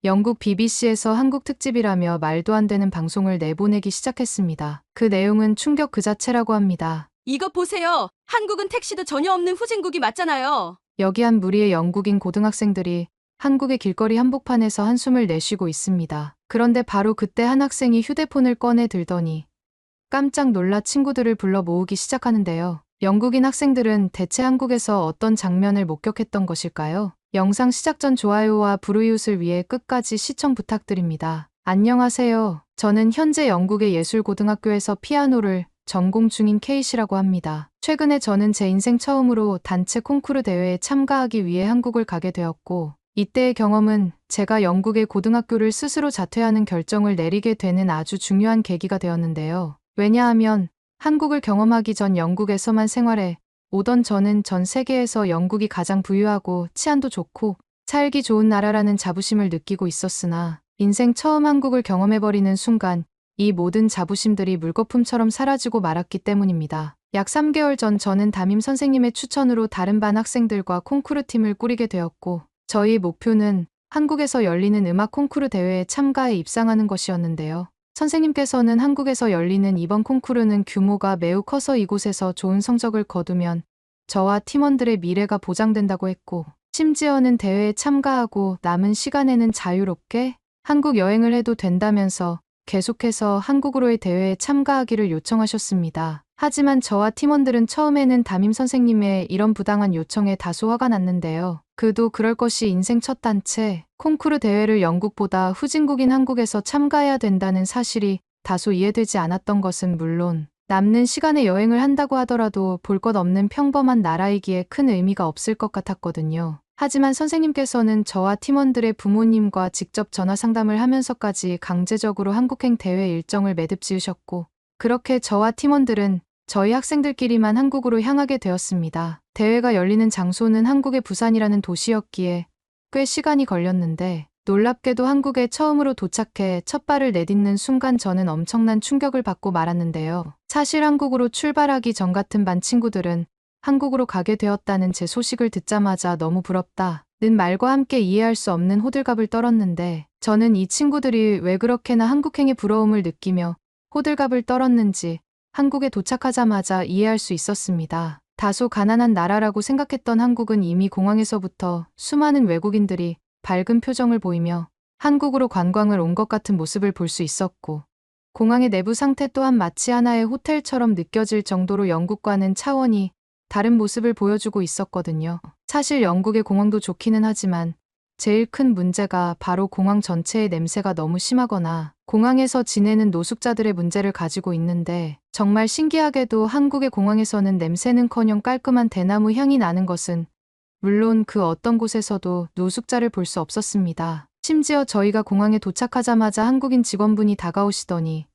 영국 BBC에서 한국 특집이라며 말도 안 되는 방송을 내보내기 시작했습니다. 그 내용은 충격 그 자체라고 합니다. 이거 보세요. 한국은 택시도 전혀 없는 후진국이 맞잖아요. 여기 한 무리의 영국인 고등학생들이 한국의 길거리 한복판에서 한숨을 내쉬고 있습니다. 그런데 바로 그때 한 학생이 휴대폰을 꺼내 들더니 깜짝 놀라 친구들을 불러 모으기 시작하는데요. 영국인 학생들은 대체 한국에서 어떤 장면을 목격했던 것일까요? 영상 시작 전 좋아요와 불우이웃을 위해 끝까지 시청 부탁드립니다. 안녕하세요. 저는 현재 영국의 예술고등학교에서 피아노를 전공 중인 케이시라고 합니다. 최근에 저는 제 인생 처음으로 단체 콩쿠르 대회에 참가하기 위해 한국을 가게 되었고, 이때의 경험은 제가 영국의 고등학교를 스스로 자퇴하는 결정을 내리게 되는 아주 중요한 계기가 되었는데요. 왜냐하면 한국을 경험하기 전 영국에서만 생활해 오던 저는 전 세계에서 영국이 가장 부유하고 치안도 좋고 살기 좋은 나라라는 자부심을 느끼고 있었으나 인생 처음 한국을 경험해버리는 순간 이 모든 자부심들이 물거품처럼 사라지고 말았기 때문입니다. 약 3개월 전 저는 담임 선생님의 추천으로 다른 반 학생들과 콩쿠르 팀을 꾸리게 되었고 저희 목표는 한국에서 열리는 음악 콩쿠르 대회에 참가해 입상하는 것이었는데요. 선생님께서는 한국에서 열리는 이번 콩쿠르는 규모가 매우 커서 이곳에서 좋은 성적을 거두면 저와 팀원들의 미래가 보장된다고 했고 심지어는 대회에 참가하고 남은 시간에는 자유롭게 한국 여행을 해도 된다면서 계속해서 한국으로의 대회에 참가하기를 요청하셨습니다. 하지만 저와 팀원들은 처음에는 담임 선생님의 이런 부당한 요청에 다소 화가 났는데요. 그도 그럴 것이 인생 첫 단체 콩쿠르 대회를 영국보다 후진국인 한국에서 참가해야 된다는 사실이 다소 이해되지 않았던 것은 물론 남는 시간에 여행을 한다고 하더라도 볼 것 없는 평범한 나라이기에 큰 의미가 없을 것 같았거든요. 하지만 선생님께서는 저와 팀원들의 부모님과 직접 전화 상담을 하면서까지 강제적으로 한국행 대회 일정을 매듭 지으셨고 그렇게 저와 팀원들은 저희 학생들끼리만 한국으로 향하게 되었습니다. 대회가 열리는 장소는 한국의 부산이라는 도시였기에 꽤 시간이 걸렸는데 놀랍게도 한국에 처음으로 도착해 첫 발을 내딛는 순간 저는 엄청난 충격을 받고 말았는데요. 사실 한국으로 출발하기 전 같은 반 친구들은 한국으로 가게 되었다는 제 소식을 듣자마자 너무 부럽다 는 말과 함께 이해할 수 없는 호들갑을 떨었는데 저는 이 친구들이 왜 그렇게나 한국행의 부러움을 느끼며 호들갑을 떨었는지 한국에 도착하자마자 이해할 수 있었습니다. 다소 가난한 나라라고 생각했던 한국은 이미 공항에서부터 수많은 외국인들이 밝은 표정을 보이며 한국으로 관광을 온 것 같은 모습을 볼 수 있었고 공항의 내부 상태 또한 마치 하나의 호텔처럼 느껴질 정도로 영국과는 차원이 다른 모습을 보여주고 있었거든요. 사실 영국의 공항도 좋기는 하지만 제일 큰 문제가 바로 공항 전체의 냄새가 너무 심하거나 공항에서 지내는 노숙자들의 문제를 가지고 있는데 정말 신기하게도 한국의 공항에서는 냄새는커녕 깔끔한 대나무 향이 나는 것은 물론 그 어떤 곳에서도 노숙자를 볼 수 없었습니다. 심지어 저희가 공항에 도착하자마자 한국인 직원분이 다가오시더니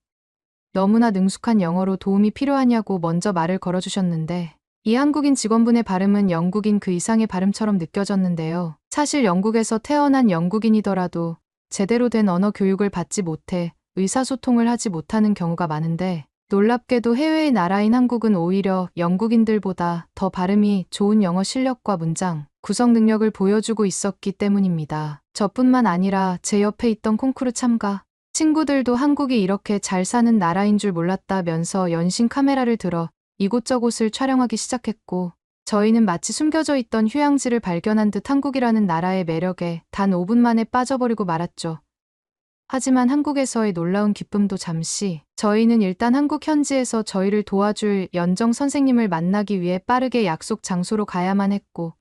너무나 능숙한 영어로 도움이 필요하냐고 먼저 말을 걸어주셨는데 이 한국인 직원분의 발음은 영국인 그 이상의 발음처럼 느껴졌는데요. 사실 영국에서 태어난 영국인이더라도 제대로 된 언어 교육을 받지 못해 의사소통을 하지 못하는 경우가 많은데 놀랍게도 해외의 나라인 한국은 오히려 영국인들보다 더 발음이 좋은 영어 실력과 문장, 구성 능력을 보여주고 있었기 때문입니다. 저뿐만 아니라 제 옆에 있던 콩쿠르 참가 친구들도 한국이 이렇게 잘 사는 나라인 줄 몰랐다면서 연신 카메라를 들어 이곳저곳을 촬영하기 시작했고 저희는 마치 숨겨져 있던 휴양지를 발견한 듯 한국이라는 나라의 매력에 단 5분 만에 빠져버리고 말았죠. 하지만 한국에서의 놀라운 기쁨도 잠시 저희는 일단 한국 현지에서 저희를 도와줄 연정 선생님을 만나기 위해 빠르게 약속 장소로 가야만 했고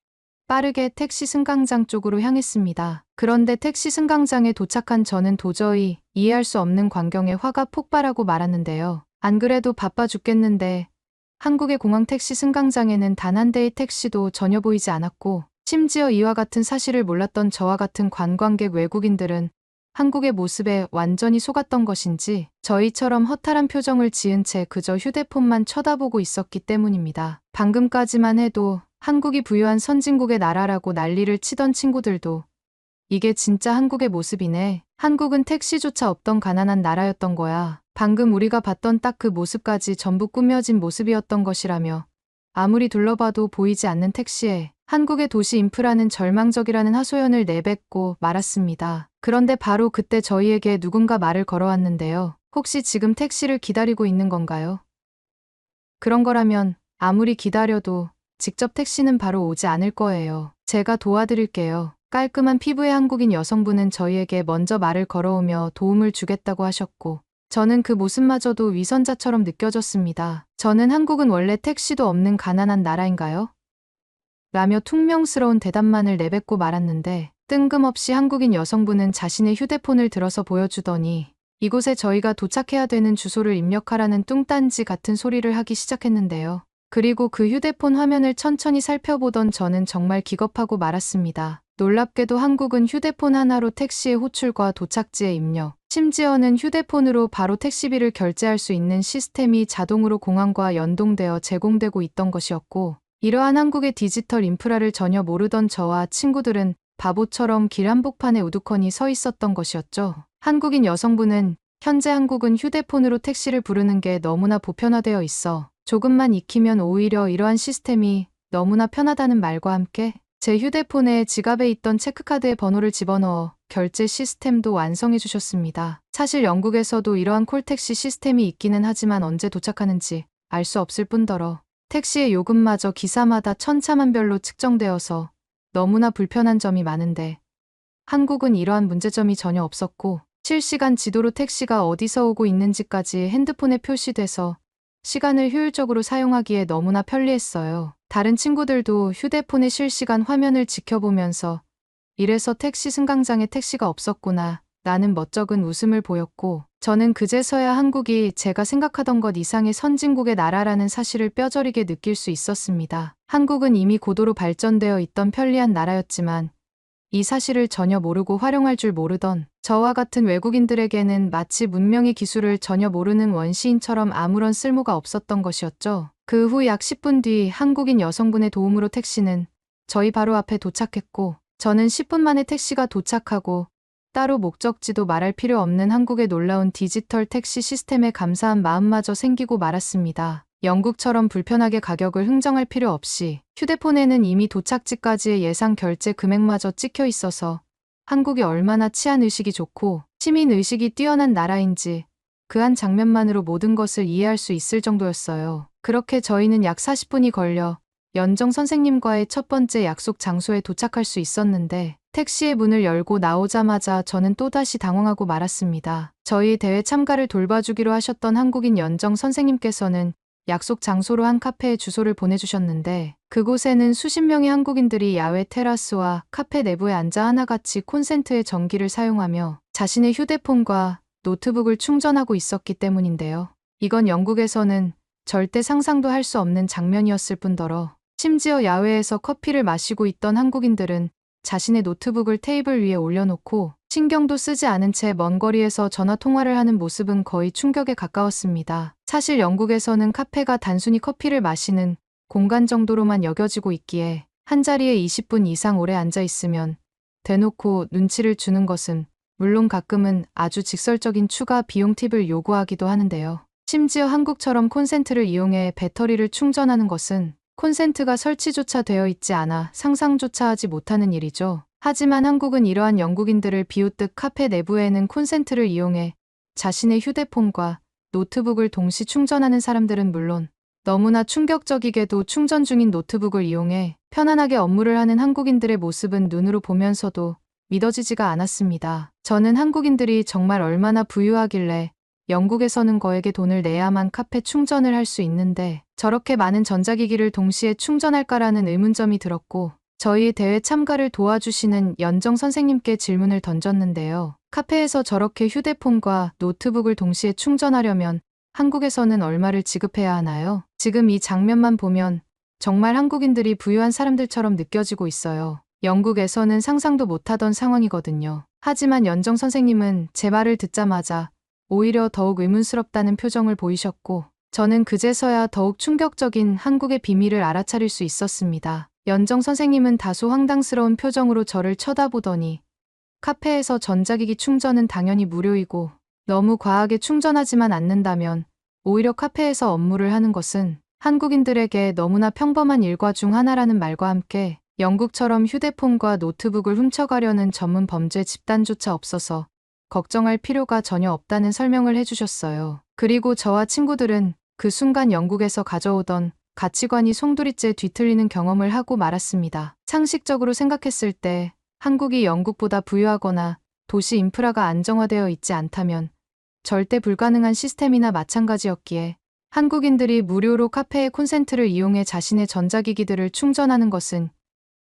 빠르게 택시 승강장 쪽으로 향했습니다. 그런데 택시 승강장에 도착한 저는 도저히 이해할 수 없는 광경에 화가 폭발하고 말았는데요. 안 그래도 바빠 죽겠는데 한국의 공항 택시 승강장에는 단 한 대의 택시도 전혀 보이지 않았고 심지어 이와 같은 사실을 몰랐던 저와 같은 관광객 외국인들은 한국의 모습에 완전히 속았던 것인지 저희처럼 허탈한 표정을 지은 채 그저 휴대폰만 쳐다보고 있었기 때문입니다. 방금까지만 해도 한국이 부유한 선진국의 나라라고 난리를 치던 친구들도 이게 진짜 한국의 모습이네. 한국은 택시조차 없던 가난한 나라였던 거야. 방금 우리가 봤던 딱 그 모습까지 전부 꾸며진 모습이었던 것이라며 아무리 둘러봐도 보이지 않는 택시에 한국의 도시 인프라는 절망적이라는 하소연을 내뱉고 말았습니다. 그런데 바로 그때 저희에게 누군가 말을 걸어왔는데요. 혹시 지금 택시를 기다리고 있는 건가요? 그런 거라면 아무리 기다려도 직접 택시는 바로 오지 않을 거예요. 제가 도와드릴게요. 깔끔한 피부의 한국인 여성분은 저희에게 먼저 말을 걸어오며 도움을 주겠다고 하셨고, 저는 그 모습마저도 위선자처럼 느껴졌습니다. 저는 한국은 원래 택시도 없는 가난한 나라인가요? 라며 퉁명스러운 대답만을 내뱉고 말았는데, 뜬금없이 한국인 여성분은 자신의 휴대폰을 들어서 보여주더니 이곳에 저희가 도착해야 되는 주소를 입력하라는 뚱딴지 같은 소리를 하기 시작했는데요. 그리고 그 휴대폰 화면을 천천히 살펴보던 저는 정말 기겁하고 말았습니다. 놀랍게도 한국은 휴대폰 하나로 택시의 호출과 도착지의 입력, 심지어는 휴대폰으로 바로 택시비를 결제할 수 있는 시스템이 자동으로 공항과 연동되어 제공되고 있던 것이었고, 이러한 한국의 디지털 인프라를 전혀 모르던 저와 친구들은 바보처럼 길 한복판에 우두커니 서 있었던 것이었죠. 한국인 여성분은 현재 한국은 휴대폰으로 택시를 부르는 게 너무나 보편화되어 있어 조금만 익히면 오히려 이러한 시스템이 너무나 편하다는 말과 함께 제 휴대폰에 지갑에 있던 체크카드의 번호를 집어넣어 결제 시스템도 완성해 주셨습니다. 사실 영국에서도 이러한 콜택시 시스템이 있기는 하지만 언제 도착하는지 알 수 없을 뿐더러 택시의 요금마저 기사마다 천차만별로 측정되어서 너무나 불편한 점이 많은데, 한국은 이러한 문제점이 전혀 없었고 실시간 지도로 택시가 어디서 오고 있는지까지 핸드폰에 표시돼서 시간을 효율적으로 사용하기에 너무나 편리했어요. 다른 친구들도 휴대폰의 실시간 화면을 지켜보면서 이래서 택시 승강장에 택시가 없었구나 라는 멋쩍은 웃음을 보였고, 저는 그제서야 한국이 제가 생각하던 것 이상의 선진국의 나라라는 사실을 뼈저리게 느낄 수 있었습니다. 한국은 이미 고도로 발전되어 있던 편리한 나라였지만 이 사실을 전혀 모르고 활용할 줄 모르던 저와 같은 외국인들에게는 마치 문명의 기술을 전혀 모르는 원시인처럼 아무런 쓸모가 없었던 것이었죠. 그 후 약 10분 뒤 한국인 여성분의 도움으로 택시는 저희 바로 앞에 도착했고, 저는 10분 만에 택시가 도착하고 따로 목적지도 말할 필요 없는 한국의 놀라운 디지털 택시 시스템에 감사한 마음마저 생기고 말았습니다. 영국처럼 불편하게 가격을 흥정할 필요 없이 휴대폰에는 이미 도착지까지의 예상 결제 금액마저 찍혀 있어서 한국이 얼마나 치안의식이 좋고 시민의식이 뛰어난 나라인지 그 한 장면만으로 모든 것을 이해할 수 있을 정도였어요. 그렇게 저희는 약 40분이 걸려 연정 선생님과의 첫 번째 약속 장소에 도착할 수 있었는데, 택시의 문을 열고 나오자마자 저는 또다시 당황하고 말았습니다. 저희 대회 참가를 돌봐주기로 하셨던 한국인 연정 선생님께서는 약속 장소로 한 카페에 주소를 보내주셨는데, 그곳에는 수십 명의 한국인들이 야외 테라스와 카페 내부에 앉아 하나같이 콘센트의 전기를 사용하며 자신의 휴대폰과 노트북을 충전하고 있었기 때문인데요. 이건 영국에서는 절대 상상도 할 수 없는 장면이었을 뿐더러 심지어 야외에서 커피를 마시고 있던 한국인들은 자신의 노트북을 테이블 위에 올려놓고 신경도 쓰지 않은 채 먼 거리에서 전화 통화를 하는 모습은 거의 충격에 가까웠습니다. 사실 영국에서는 카페가 단순히 커피를 마시는 공간 정도로만 여겨지고 있기에 한자리에 20분 이상 오래 앉아 있으면 대놓고 눈치를 주는 것은 물론 가끔은 아주 직설적인 추가 비용 팁을 요구하기도 하는데요. 심지어 한국처럼 콘센트를 이용해 배터리를 충전하는 것은 콘센트가 설치조차 되어 있지 않아 상상조차 하지 못하는 일이죠. 하지만 한국은 이러한 영국인들을 비웃듯 카페 내부에는 콘센트를 이용해 자신의 휴대폰과 노트북을 동시 충전하는 사람들은 물론 너무나 충격적이게도 충전 중인 노트북을 이용해 편안하게 업무를 하는 한국인들의 모습은 눈으로 보면서도 믿어지지가 않았습니다. 저는 한국인들이 정말 얼마나 부유하길래 영국에서는 거액의 돈을 내야만 카페 충전을 할 수 있는데 저렇게 많은 전자기기를 동시에 충전할까라는 의문점이 들었고, 저희 대회 참가를 도와주시는 연정 선생님께 질문을 던졌는데요. 카페에서 저렇게 휴대폰과 노트북을 동시에 충전하려면 한국에서는 얼마를 지급해야 하나요? 지금 이 장면만 보면 정말 한국인들이 부유한 사람들처럼 느껴지고 있어요. 영국에서는 상상도 못하던 상황이거든요. 하지만 연정 선생님은 제 말을 듣자마자 오히려 더욱 의문스럽다는 표정을 보이셨고, 저는 그제서야 더욱 충격적인 한국의 비밀을 알아차릴 수 있었습니다. 연정 선생님은 다소 황당스러운 표정으로 저를 쳐다보더니 카페에서 전자기기 충전은 당연히 무료이고 너무 과하게 충전하지만 않는다면 오히려 카페에서 업무를 하는 것은 한국인들에게 너무나 평범한 일과 중 하나라는 말과 함께 영국처럼 휴대폰과 노트북을 훔쳐가려는 전문 범죄 집단조차 없어서 걱정할 필요가 전혀 없다는 설명을 해주셨어요. 그리고 저와 친구들은 그 순간 영국에서 가져오던 가치관이 송두리째 뒤틀리는 경험을 하고 말았습니다. 상식적으로 생각했을 때 한국이 영국보다 부유하거나 도시 인프라가 안정화되어 있지 않다면 절대 불가능한 시스템이나 마찬가지였기에 한국인들이 무료로 카페의 콘센트를 이용해 자신의 전자기기들을 충전하는 것은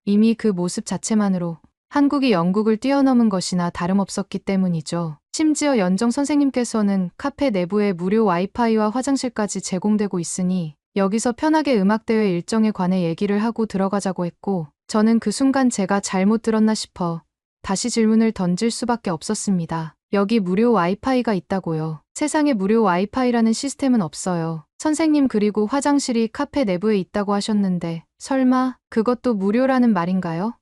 이미 그 모습 자체만으로 한국이 영국을 뛰어넘은 것이나 다름없었기 때문이죠. 심지어 연정 선생님께서는 카페 내부에 무료 와이파이와 화장실까지 제공되고 있으니 여기서 편하게 음악대회 일정에 관해 얘기를 하고 들어가자고 했고, 저는 그 순간 제가 잘못 들었나 싶어 다시 질문을 던질 수밖에 없었습니다. 여기 무료 와이파이가 있다고요? 세상에 무료 와이파이라는 시스템은 없어요. 선생님, 그리고 화장실이 카페 내부에 있다고 하셨는데 설마 그것도 무료라는 말인가요?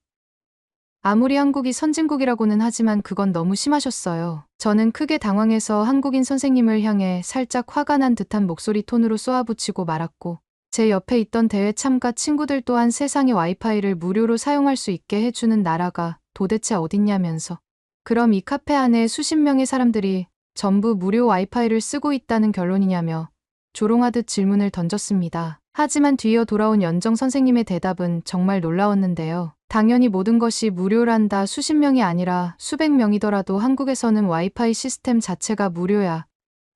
아무리 한국이 선진국이라고는 하지만 그건 너무 심하셨어요. 저는 크게 당황해서 한국인 선생님을 향해 살짝 화가 난 듯한 목소리 톤으로 쏘아붙이고 말았고, 제 옆에 있던 대회 참가 친구들 또한 세상에 와이파이를 무료로 사용할 수 있게 해주는 나라가 도대체 어딨냐면서, 그럼 이 카페 안에 수십 명의 사람들이 전부 무료 와이파이를 쓰고 있다는 결론이냐며 조롱하듯 질문을 던졌습니다. 하지만 뒤이어 돌아온 연정 선생님의 대답은 정말 놀라웠는데요. 당연히 모든 것이 무료란다. 수십 명이 아니라 수백 명이더라도 한국에서는 와이파이 시스템 자체가 무료야.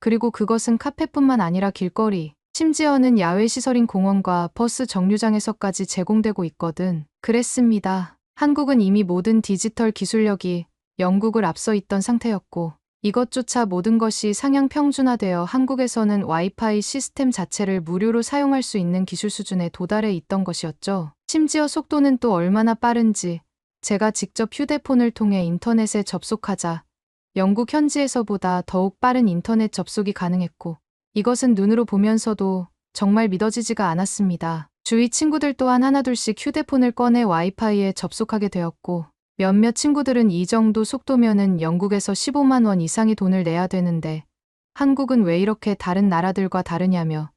그리고 그것은 카페뿐만 아니라 길거리, 심지어는 야외 시설인 공원과 버스 정류장에서까지 제공되고 있거든. 그랬습니다. 한국은 이미 모든 디지털 기술력이 영국을 앞서 있던 상태였고, 이것조차 모든 것이 상향 평준화되어 한국에서는 와이파이 시스템 자체를 무료로 사용할 수 있는 기술 수준에 도달해 있던 것이었죠. 심지어 속도는 또 얼마나 빠른지 제가 직접 휴대폰을 통해 인터넷에 접속하자 영국 현지에서보다 더욱 빠른 인터넷 접속이 가능했고, 이것은 눈으로 보면서도 정말 믿어지지가 않았습니다. 주위 친구들 또한 하나둘씩 휴대폰을 꺼내 와이파이에 접속하게 되었고, 몇몇 친구들은 이 정도 속도면은 영국에서 15만 원 이상의 돈을 내야 되는데 한국은 왜 이렇게 다른 나라들과 다르냐며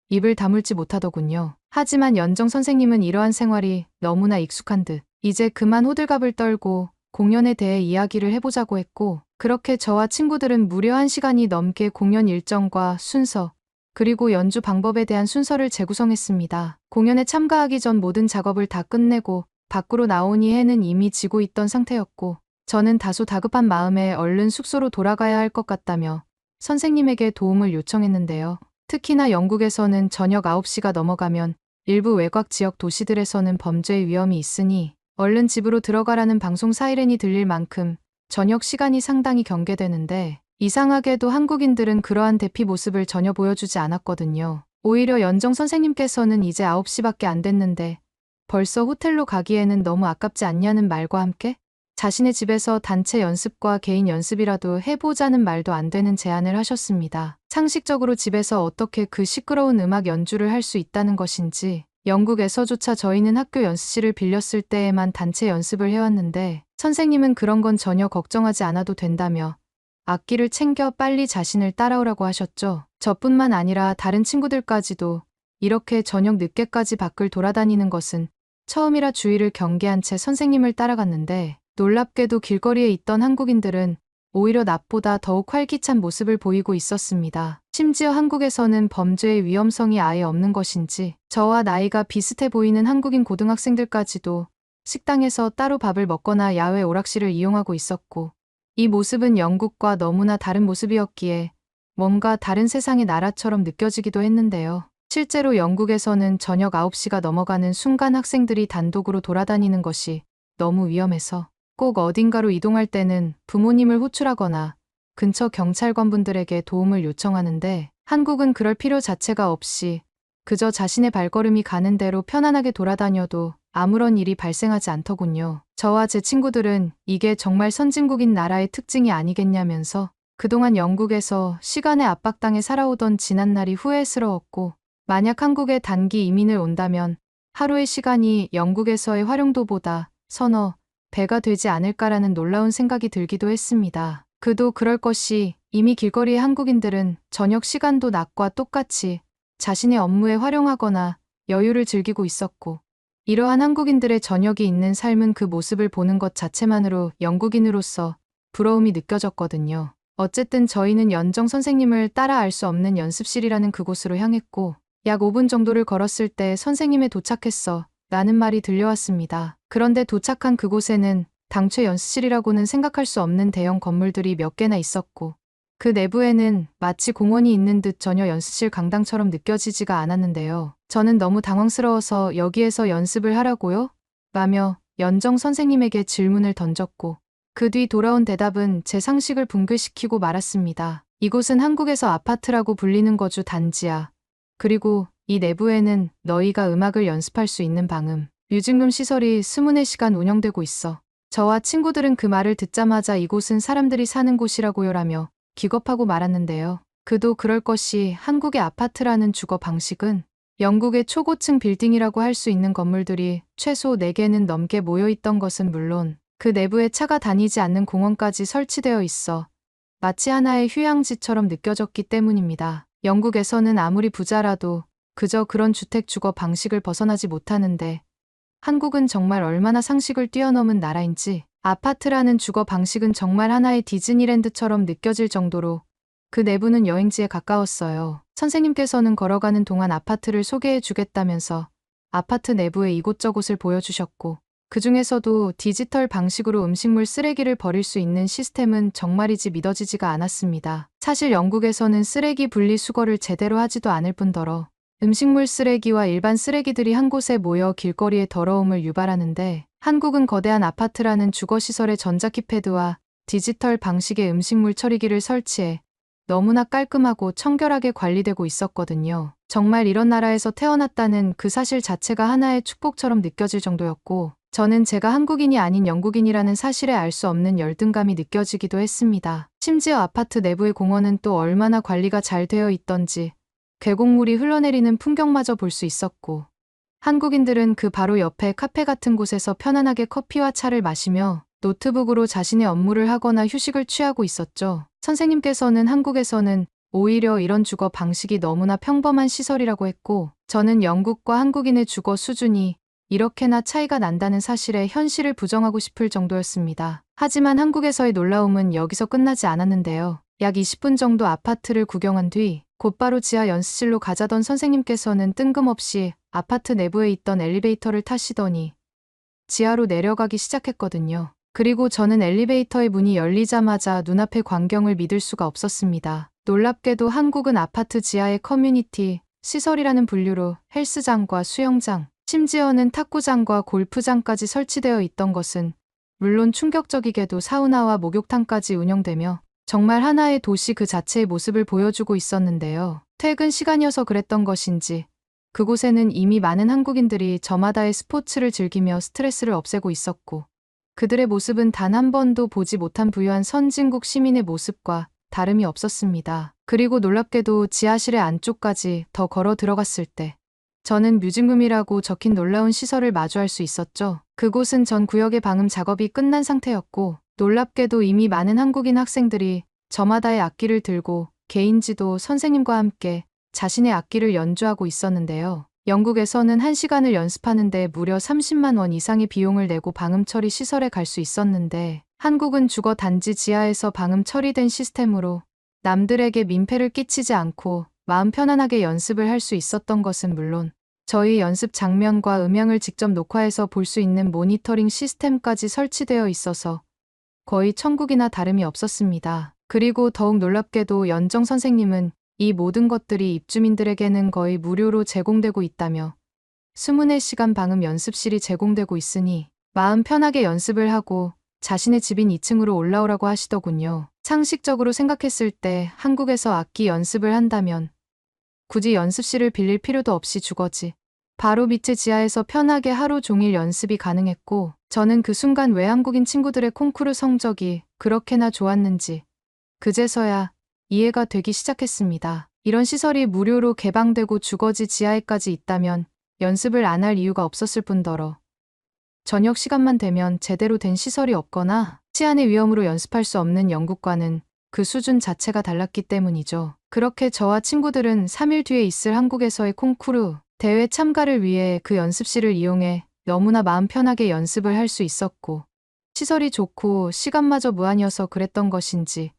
입을 다물지 못하더군요. 하지만 연정 선생님은 이러한 생활이 너무나 익숙한 듯 이제 그만 호들갑을 떨고 공연에 대해 이야기를 해보자고 했고, 그렇게 저와 친구들은 무려 1시간이 넘게 공연 일정과 순서, 그리고 연주 방법에 대한 순서를 재구성했습니다. 공연에 참가하기 전 모든 작업을 다 끝내고 밖으로 나오니 해는 이미 지고 있던 상태였고, 저는 다소 다급한 마음에 얼른 숙소로 돌아가야 할 것 같다며 선생님에게 도움을 요청했는데요. 특히나 영국에서는 저녁 9시가 넘어가면 일부 외곽 지역 도시들에서는 범죄의 위험이 있으니 얼른 집으로 들어가라는 방송 사이렌이 들릴 만큼 저녁 시간이 상당히 경계되는데, 이상하게도 한국인들은 그러한 대피 모습을 전혀 보여주지 않았거든요. 오히려 연정 선생님께서는 이제 9시밖에 안 됐는데 벌써 호텔로 가기에는 너무 아깝지 않냐는 말과 함께 자신의 집에서 단체 연습과 개인 연습이라도 해보자는 말도 안 되는 제안을 하셨습니다. 상식적으로 집에서 어떻게 그 시끄러운 음악 연주를 할 수 있다는 것인지, 영국에서조차 저희는 학교 연습실을 빌렸을 때에만 단체 연습을 해왔는데 선생님은 그런 건 전혀 걱정하지 않아도 된다며 악기를 챙겨 빨리 자신을 따라오라고 하셨죠. 저뿐만 아니라 다른 친구들까지도 이렇게 저녁 늦게까지 밖을 돌아다니는 것은 처음이라 주의를 경계한 채 선생님을 따라갔는데, 놀랍게도 길거리에 있던 한국인들은 오히려 낮보다 더욱 활기찬 모습을 보이고 있었습니다. 심지어 한국에서는 범죄의 위험성이 아예 없는 것인지 저와 나이가 비슷해 보이는 한국인 고등학생들까지도 식당에서 따로 밥을 먹거나 야외 오락실을 이용하고 있었고, 이 모습은 영국과 너무나 다른 모습이었기에 뭔가 다른 세상의 나라처럼 느껴지기도 했는데요. 실제로 영국에서는 저녁 9시가 넘어가는 순간 학생들이 단독으로 돌아다니는 것이 너무 위험해서 꼭 어딘가로 이동할 때는 부모님을 호출하거나 근처 경찰관분들에게 도움을 요청하는데, 한국은 그럴 필요 자체가 없이 그저 자신의 발걸음이 가는 대로 편안하게 돌아다녀도 아무런 일이 발생하지 않더군요. 저와 제 친구들은 이게 정말 선진국인 나라의 특징이 아니겠냐면서 그동안 영국에서 시간의 압박당해 살아오던 지난날이 후회스러웠고, 만약 한국에 단기 이민을 온다면 하루의 시간이 영국에서의 활용도보다 서너 배가 되지 않을까라는 놀라운 생각이 들기도 했습니다. 그도 그럴 것이 이미 길거리의 한국인들은 저녁 시간도 낮과 똑같이 자신의 업무에 활용하거나 여유를 즐기고 있었고, 이러한 한국인들의 저녁이 있는 삶은 그 모습을 보는 것 자체만으로 영국인으로서 부러움이 느껴졌거든요. 어쨌든 저희는 연정 선생님을 따라 알 수 없는 연습실이라는 그곳으로 향했고 약 5분 정도를 걸었을 때 선생님에 도착했어 라는 말이 들려왔습니다. 그런데 도착한 그곳에는 당최 연습실이라고는 생각할 수 없는 대형 건물들이 몇 개나 있었고 그 내부에는 마치 공원이 있는 듯 전혀 연습실 강당처럼 느껴지지가 않았는데요. 저는 너무 당황스러워서 여기에서 연습을 하라고요? 라며 연정 선생님에게 질문을 던졌고 그 뒤 돌아온 대답은 제 상식을 붕괴시키고 말았습니다. 이곳은 한국에서 아파트라고 불리는 거주 단지야. 그리고 이 내부에는 너희가 음악을 연습할 수 있는 방음, 뮤직룸 시설이 24시간 운영되고 있어. 저와 친구들은 그 말을 듣자마자 이곳은 사람들이 사는 곳이라고요 라며 기겁하고 말았는데요. 그도 그럴 것이 한국의 아파트라는 주거 방식은 영국의 초고층 빌딩이라고 할 수 있는 건물들이 최소 4개는 넘게 모여있던 것은 물론 그 내부에 차가 다니지 않는 공원까지 설치되어 있어 마치 하나의 휴양지처럼 느껴졌기 때문입니다. 영국에서는 아무리 부자라도 그저 그런 주택 주거 방식을 벗어나지 못하는데 한국은 정말 얼마나 상식을 뛰어넘은 나라인지 아파트라는 주거 방식은 정말 하나의 디즈니랜드처럼 느껴질 정도로 그 내부는 여행지에 가까웠어요. 선생님께서는 걸어가는 동안 아파트를 소개해 주겠다면서 아파트 내부의 이곳저곳을 보여주셨고 그 중에서도 디지털 방식으로 음식물 쓰레기를 버릴 수 있는 시스템은 정말이지 믿어지지가 않았습니다. 사실 영국에서는 쓰레기 분리수거를 제대로 하지도 않을 뿐더러 음식물 쓰레기와 일반 쓰레기들이 한 곳에 모여 길거리의 더러움을 유발하는데 한국은 거대한 아파트라는 주거시설에 전자키패드와 디지털 방식의 음식물 처리기를 설치해 너무나 깔끔하고 청결하게 관리되고 있었거든요. 정말 이런 나라에서 태어났다는 그 사실 자체가 하나의 축복처럼 느껴질 정도였고 저는 제가 한국인이 아닌 영국인이라는 사실에 알 수 없는 열등감이 느껴지기도 했습니다. 심지어 아파트 내부의 공원은 또 얼마나 관리가 잘 되어 있던지 계곡물이 흘러내리는 풍경마저 볼 수 있었고 한국인들은 그 바로 옆에 카페 같은 곳에서 편안하게 커피와 차를 마시며 노트북으로 자신의 업무를 하거나 휴식을 취하고 있었죠. 선생님께서는 한국에서는 오히려 이런 주거 방식이 너무나 평범한 시설이라고 했고 저는 영국과 한국인의 주거 수준이 이렇게나 차이가 난다는 사실에 현실을 부정하고 싶을 정도였습니다. 하지만 한국에서의 놀라움은 여기서 끝나지 않았는데요. 약 20분 정도 아파트를 구경한 뒤 곧바로 지하 연습실로 가자던 선생님께서는 뜬금없이 아파트 내부에 있던 엘리베이터를 타시더니 지하로 내려가기 시작했거든요. 그리고 저는 엘리베이터의 문이 열리자마자 눈앞의 광경을 믿을 수가 없었습니다. 놀랍게도 한국은 아파트 지하의 커뮤니티 시설이라는 분류로 헬스장과 수영장, 심지어는 탁구장과 골프장까지 설치되어 있던 것은 물론 충격적이게도 사우나와 목욕탕까지 운영되며 정말 하나의 도시 그 자체의 모습을 보여주고 있었는데요. 퇴근 시간이어서 그랬던 것인지 그곳에는 이미 많은 한국인들이 저마다의 스포츠를 즐기며 스트레스를 없애고 있었고 그들의 모습은 단 한 번도 보지 못한 부유한 선진국 시민의 모습과 다름이 없었습니다. 그리고 놀랍게도 지하실의 안쪽까지 더 걸어 들어갔을 때 저는 뮤직룸이라고 적힌 놀라운 시설을 마주할 수 있었죠. 그곳은 전 구역의 방음 작업이 끝난 상태였고 놀랍게도 이미 많은 한국인 학생들이 저마다의 악기를 들고 개인지도 선생님과 함께 자신의 악기를 연주하고 있었는데요. 영국에서는 1시간을 연습하는데 무려 30만 원 이상의 비용을 내고 방음 처리 시설에 갈 수 있었는데 한국은 주거 단지 지하에서 방음 처리된 시스템으로 남들에게 민폐를 끼치지 않고 마음 편안하게 연습을 할 수 있었던 것은 물론 저희 연습 장면과 음향을 직접 녹화해서 볼 수 있는 모니터링 시스템까지 설치되어 있어서 거의 천국이나 다름이 없었습니다. 그리고 더욱 놀랍게도 연정 선생님은 이 모든 것들이 입주민들에게는 거의 무료로 제공되고 있다며 24시간 방음 연습실이 제공되고 있으니 마음 편하게 연습을 하고 자신의 집인 2층으로 올라오라고 하시더군요. 상식적으로 생각했을 때 한국에서 악기 연습을 한다면 굳이 연습실을 빌릴 필요도 없이 주거지 바로 밑에 지하에서 편하게 하루 종일 연습이 가능했고 저는 그 순간 왜 한국인 친구들의 콩쿠르 성적이 그렇게나 좋았는지 그제서야 이해가 되기 시작했습니다. 이런 시설이 무료로 개방되고 주거지 지하에까지 있다면 연습을 안 할 이유가 없었을 뿐더러 저녁 시간만 되면 제대로 된 시설이 없거나 치안의 위험으로 연습할 수 없는 영국과는 그 수준 자체가 달랐기 때문이죠. 그렇게 저와 친구들은 3일 뒤에 있을 한국에서의 콩쿠르 대회 참가를 위해 그 연습실을 이용해 너무나 마음 편하게 연습을 할 수 있었고, 시설이 좋고 시간마저 무한이어서 그랬던 것인지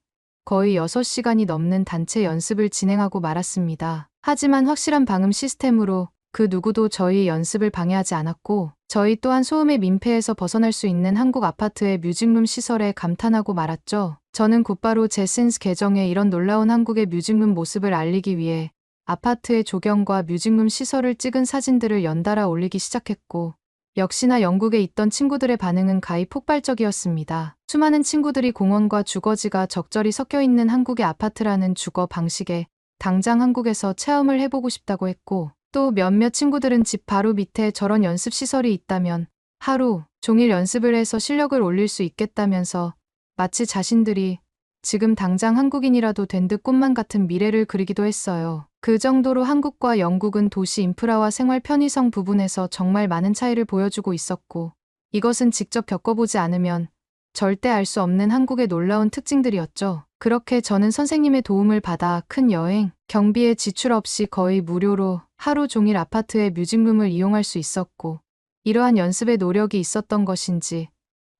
거의 6시간이 넘는 단체 연습을 진행하고 말았습니다. 하지만 확실한 방음 시스템으로 그 누구도 저희 연습을 방해하지 않았고, 저희 또한 소음의 민폐에서 벗어날 수 있는 한국 아파트의 뮤직룸 시설에 감탄하고 말았죠. 저는 곧바로 제 센스 계정에 이런 놀라운 한국의 뮤직룸 모습을 알리기 위해 아파트의 조경과 뮤직룸 시설을 찍은 사진들을 연달아 올리기 시작했고, 역시나 영국에 있던 친구들의 반응은 가히 폭발적이었습니다. 수많은 친구들이 공원과 주거지가 적절히 섞여 있는 한국의 아파트라는 주거 방식에 당장 한국에서 체험을 해보고 싶다고 했고, 또 몇몇 친구들은 집 바로 밑에 저런 연습 시설이 있다면 하루 종일 연습을 해서 실력을 올릴 수 있겠다면서 마치 자신들이 지금 당장 한국인이라도 된 듯 꿈만 같은 미래를 그리기도 했어요. 그 정도로 한국과 영국은 도시 인프라와 생활 편의성 부분에서 정말 많은 차이를 보여주고 있었고, 이것은 직접 겪어보지 않으면 절대 알 수 없는 한국의 놀라운 특징들이었죠. 그렇게 저는 선생님의 도움을 받아 큰 여행, 경비에 지출 없이 거의 무료로 하루 종일 아파트의 뮤직룸을 이용할 수 있었고, 이러한 연습의 노력이 있었던 것인지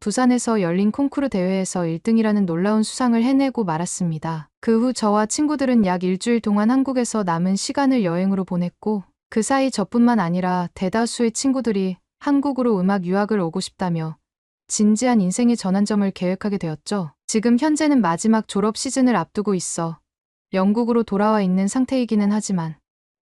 부산에서 열린 콩쿠르 대회에서 1등이라는 놀라운 수상을 해내고 말았습니다. 그 후 저와 친구들은 약 일주일 동안 한국에서 남은 시간을 여행으로 보냈고, 그 사이 저뿐만 아니라 대다수의 친구들이 한국으로 음악 유학을 오고 싶다며 진지한 인생의 전환점을 계획하게 되었죠. 지금 현재는 마지막 졸업 시즌을 앞두고 있어 영국으로 돌아와 있는 상태이기는 하지만,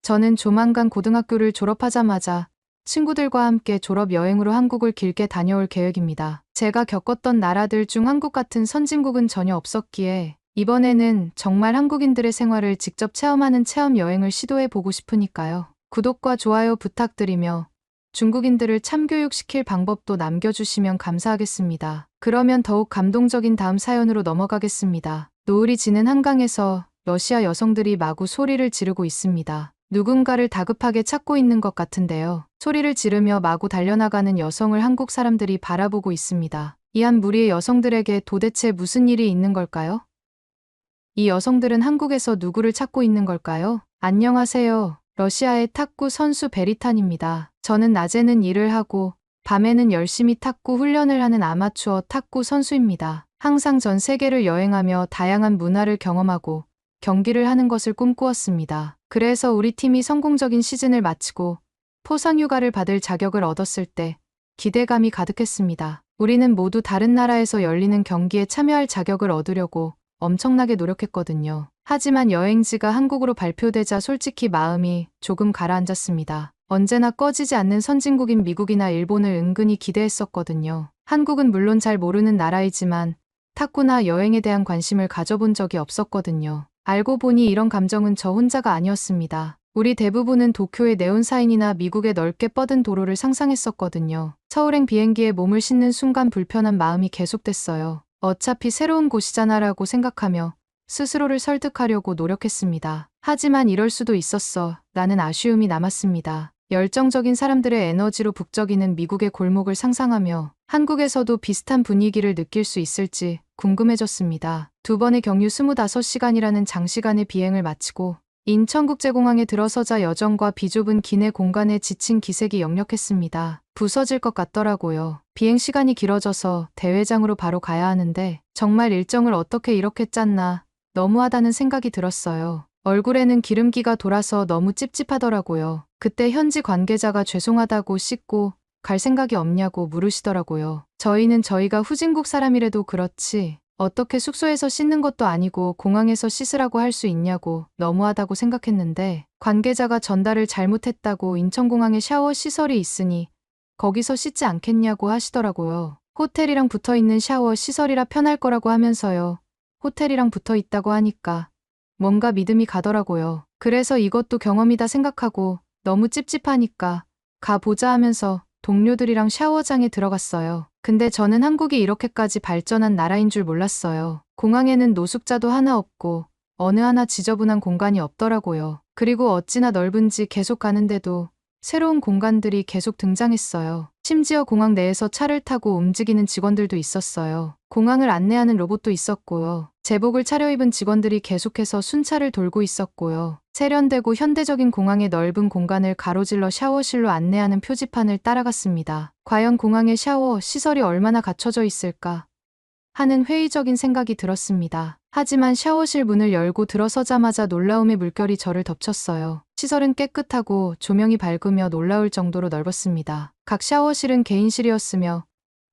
저는 조만간 고등학교를 졸업하자마자 친구들과 함께 졸업 여행으로 한국을 길게 다녀올 계획입니다. 제가 겪었던 나라들 중 한국 같은 선진국은 전혀 없었기에 이번에는 정말 한국인들의 생활을 직접 체험하는 체험 여행을 시도해 보고 싶으니까요. 구독과 좋아요 부탁드리며 중국인들을 참교육시킬 방법도 남겨주시면 감사하겠습니다. 그러면 더욱 감동적인 다음 사연으로 넘어가겠습니다. 노을이 지는 한강에서 러시아 여성들이 마구 소리를 지르고 있습니다. 누군가를 다급하게 찾고 있는 것 같은데요. 소리를 지르며 마구 달려나가는 여성을 한국 사람들이 바라보고 있습니다. 이 한 무리의 여성들에게 도대체 무슨 일이 있는 걸까요? 이 여성들은 한국에서 누구를 찾고 있는 걸까요? 안녕하세요. 러시아의 탁구 선수 베리탄입니다. 저는 낮에는 일을 하고 밤에는 열심히 탁구 훈련을 하는 아마추어 탁구 선수입니다. 항상 전 세계를 여행하며 다양한 문화를 경험하고 경기를 하는 것을 꿈꾸었습니다. 그래서 우리 팀이 성공적인 시즌을 마치고 포상휴가를 받을 자격을 얻었을 때 기대감이 가득했습니다. 우리는 모두 다른 나라에서 열리는 경기에 참여할 자격을 얻으려고 엄청나게 노력했거든요. 하지만 여행지가 한국으로 발표되자 솔직히 마음이 조금 가라앉았습니다. 언제나 꺼지지 않는 선진국인 미국이나 일본을 은근히 기대했었거든요. 한국은 물론 잘 모르는 나라이지만 탁구나 여행에 대한 관심을 가져본 적이 없었거든요. 알고 보니 이런 감정은 저 혼자가 아니었습니다. 우리 대부분은 도쿄의 네온사인이나 미국의 넓게 뻗은 도로를 상상했었거든요. 서울행 비행기에 몸을 싣는 순간 불편한 마음이 계속됐어요. 어차피 새로운 곳이잖아라고 생각하며 스스로를 설득하려고 노력했습니다. 하지만 이럴 수도 있었어 라는 아쉬움이 남았습니다. 열정적인 사람들의 에너지로 북적이는 미국의 골목을 상상하며 한국에서도 비슷한 분위기를 느낄 수 있을지 궁금해졌습니다. 두 번의 경유 25시간이라는 장시간의 비행을 마치고 인천국제공항에 들어서자 여정과 비좁은 기내 공간에 지친 기색이 역력했습니다. 부서질 것 같더라고요. 비행시간이 길어져서 대회장으로 바로 가야 하는데 정말 일정을 어떻게 이렇게 짰나 너무하다는 생각이 들었어요. 얼굴에는 기름기가 돌아서 너무 찝찝하더라고요. 그때 현지 관계자가 죄송하다고 씻고 갈 생각이 없냐고 물으시더라고요. 저희는 저희가 후진국 사람이라도 그렇지 어떻게 숙소에서 씻는 것도 아니고 공항에서 씻으라고 할 수 있냐고 너무하다고 생각했는데, 관계자가 전달을 잘못했다고 인천공항에 샤워 시설이 있으니 거기서 씻지 않겠냐고 하시더라고요. 호텔이랑 붙어있는 샤워 시설이라 편할 거라고 하면서요. 호텔이랑 붙어있다고 하니까 뭔가 믿음이 가더라고요. 그래서 이것도 경험이다 생각하고 너무 찝찝하니까 가보자 하면서 동료들이랑 샤워장에 들어갔어요. 근데 저는 한국이 이렇게까지 발전한 나라인 줄 몰랐어요. 공항에는 노숙자도 하나 없고 어느 하나 지저분한 공간이 없더라고요. 그리고 어찌나 넓은지 계속 가는데도 새로운 공간들이 계속 등장했어요. 심지어 공항 내에서 차를 타고 움직이는 직원들도 있었어요. 공항을 안내하는 로봇도 있었고요. 제복을 차려입은 직원들이 계속해서 순찰을 돌고 있었고요. 세련되고 현대적인 공항의 넓은 공간을 가로질러 샤워실로 안내하는 표지판을 따라갔습니다. 과연 공항의 샤워 시설이 얼마나 갖춰져 있을까 하는 회의적인 생각이 들었습니다. 하지만 샤워실 문을 열고 들어서자마자 놀라움의 물결이 저를 덮쳤어요. 시설은 깨끗하고 조명이 밝으며 놀라울 정도로 넓었습니다. 각 샤워실은 개인실이었으며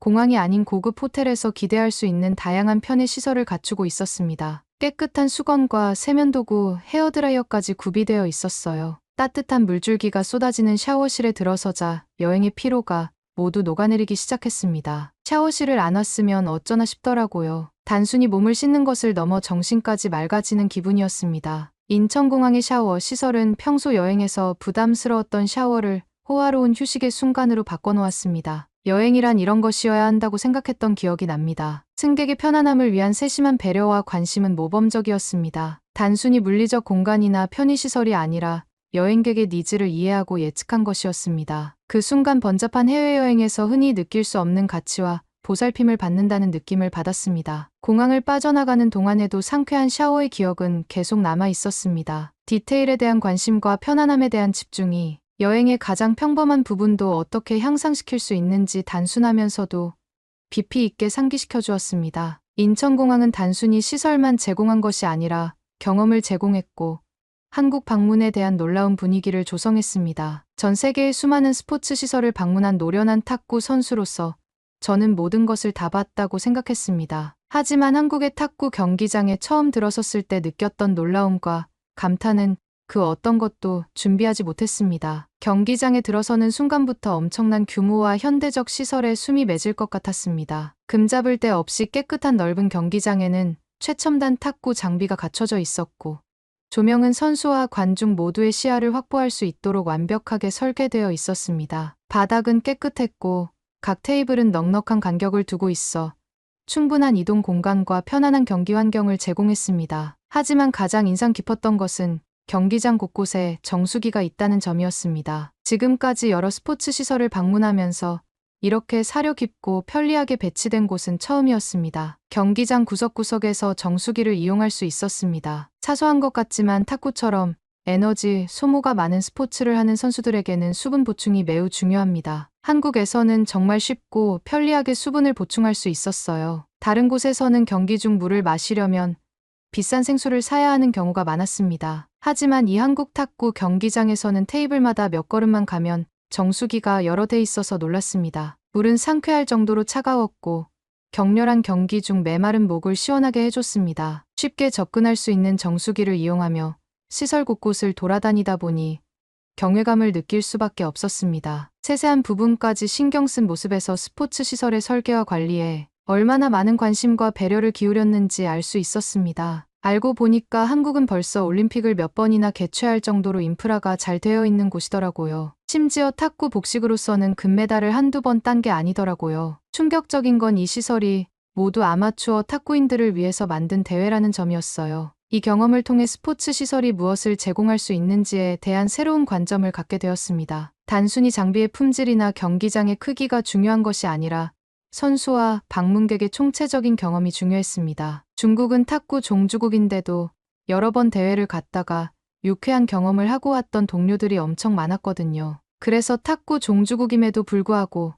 공항이 아닌 고급 호텔에서 기대할 수 있는 다양한 편의 시설을 갖추고 있었습니다. 깨끗한 수건과 세면도구, 헤어드라이어까지 구비되어 있었어요. 따뜻한 물줄기가 쏟아지는 샤워실에 들어서자 여행의 피로가 모두 녹아내리기 시작했습니다. 샤워실을 안 왔으면 어쩌나 싶더라고요. 단순히 몸을 씻는 것을 넘어 정신까지 맑아지는 기분이었습니다. 인천공항의 샤워 시설은 평소 여행에서 부담스러웠던 샤워를 호화로운 휴식의 순간으로 바꿔놓았습니다. 여행이란 이런 것이어야 한다고 생각했던 기억이 납니다. 승객의 편안함을 위한 세심한 배려와 관심은 모범적이었습니다. 단순히 물리적 공간이나 편의시설이 아니라 여행객의 니즈를 이해하고 예측한 것이었습니다. 그 순간 번잡한 해외여행에서 흔히 느낄 수 없는 가치와 보살핌을 받는다는 느낌을 받았습니다. 공항을 빠져나가는 동안에도 상쾌한 샤워의 기억은 계속 남아 있었습니다. 디테일에 대한 관심과 편안함에 대한 집중이 여행의 가장 평범한 부분도 어떻게 향상시킬 수 있는지 단순하면서도 깊이 있게 상기시켜 주었습니다. 인천공항은 단순히 시설만 제공한 것이 아니라 경험을 제공했고 한국 방문에 대한 놀라운 분위기를 조성했습니다. 전 세계의 수많은 스포츠 시설을 방문한 노련한 탁구 선수로서 저는 모든 것을 다 봤다고 생각했습니다. 하지만 한국의 탁구 경기장에 처음 들어섰을 때 느꼈던 놀라움과 감탄은 그 어떤 것도 준비하지 못했습니다. 경기장에 들어서는 순간부터 엄청난 규모와 현대적 시설에 숨이 맺을 것 같았습니다. 금잡을 데 없이 깨끗한 넓은 경기장에는 최첨단 탁구 장비가 갖춰져 있었고 조명은 선수와 관중 모두의 시야를 확보할 수 있도록 완벽하게 설계되어 있었습니다. 바닥은 깨끗했고 각 테이블은 넉넉한 간격을 두고 있어 충분한 이동 공간과 편안한 경기 환경을 제공했습니다. 하지만 가장 인상 깊었던 것은 경기장 곳곳에 정수기가 있다는 점이었습니다. 지금까지 여러 스포츠 시설을 방문하면서 이렇게 사려 깊고 편리하게 배치된 곳은 처음이었습니다. 경기장 구석구석에서 정수기를 이용할 수 있었습니다. 사소한 것 같지만 탁구처럼 에너지 소모가 많은 스포츠를 하는 선수들에게는 수분 보충이 매우 중요합니다. 한국에서는 정말 쉽고 편리하게 수분을 보충할 수 있었어요. 다른 곳에서는 경기 중 물을 마시려면 비싼 생수를 사야 하는 경우가 많았습니다. 하지만 이 한국 탁구 경기장에서는 테이블마다 몇 걸음만 가면 정수기가 여러 대 있어서 놀랐습니다. 물은 상쾌할 정도로 차가웠고 격렬한 경기 중 메마른 목을 시원하게 해줬습니다. 쉽게 접근할 수 있는 정수기를 이용하며 시설 곳곳을 돌아다니다 보니 경외감을 느낄 수밖에 없었습니다. 세세한 부분까지 신경 쓴 모습에서 스포츠 시설의 설계와 관리에 얼마나 많은 관심과 배려를 기울였는지 알 수 있었습니다. 알고 보니까 한국은 벌써 올림픽을 몇 번이나 개최할 정도로 인프라가 잘 되어 있는 곳이더라고요. 심지어 탁구 복식으로서는 금메달을 한두 번 딴 게 아니더라고요. 충격적인 건 이 시설이 모두 아마추어 탁구인들을 위해서 만든 대회라는 점이었어요. 이 경험을 통해 스포츠 시설이 무엇을 제공할 수 있는지에 대한 새로운 관점을 갖게 되었습니다. 단순히 장비의 품질이나 경기장의 크기가 중요한 것이 아니라 선수와 방문객의 총체적인 경험이 중요했습니다. 중국은 탁구 종주국인데도 여러 번 대회를 갔다가 유쾌한 경험을 하고 왔던 동료들이 엄청 많았거든요. 그래서 탁구 종주국임에도 불구하고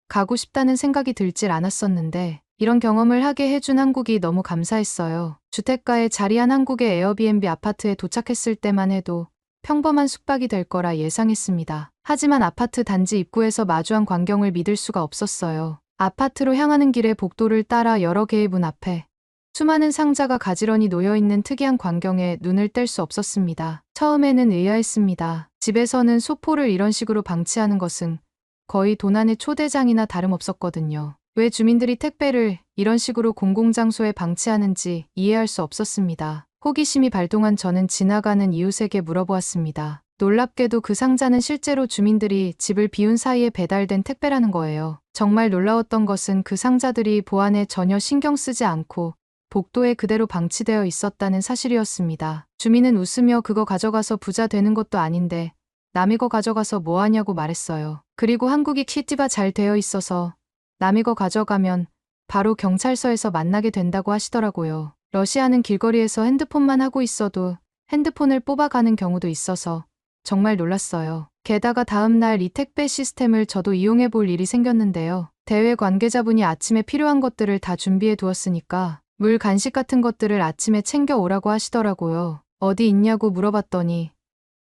가고 싶다는 생각이 들질 않았었는데 이런 경험을 하게 해준 한국이 너무 감사했어요. 주택가에 자리한 한국의 에어비앤비 아파트에 도착했을 때만 해도 평범한 숙박이 될 거라 예상했습니다. 하지만 아파트 단지 입구에서 마주한 광경을 믿을 수가 없었어요. 아파트로 향하는 길의 복도를 따라 여러 개의 문 앞에 수많은 상자가 가지런히 놓여있는 특이한 광경에 눈을 뗄 수 없었습니다. 처음에는 의아했습니다. 집에서는 소포를 이런 식으로 방치하는 것은 거의 도난의 초대장이나 다름없었거든요. 왜 주민들이 택배를 이런 식으로 공공장소에 방치하는지 이해할 수 없었습니다. 호기심이 발동한 저는 지나가는 이웃에게 물어보았습니다. 놀랍게도 그 상자는 실제로 주민들이 집을 비운 사이에 배달된 택배라는 거예요. 정말 놀라웠던 것은 그 상자들이 보안에 전혀 신경 쓰지 않고 복도에 그대로 방치되어 있었다는 사실이었습니다. 주민은 웃으며 그거 가져가서 부자 되는 것도 아닌데 남의 거 가져가서 뭐 하냐고 말했어요. 그리고 한국이 키티가 잘 되어 있어서 남의 거 가져가면 바로 경찰서에서 만나게 된다고 하시더라고요. 러시아는 길거리에서 핸드폰만 하고 있어도 핸드폰을 뽑아가는 경우도 있어서 정말 놀랐어요. 게다가 다음날 이 택배 시스템을 저도 이용해 볼 일이 생겼는데요. 대회 관계자분이 아침에 필요한 것들을 다 준비해 두었으니까 물, 간식 같은 것들을 아침에 챙겨 오라고 하시더라고요. 어디 있냐고 물어봤더니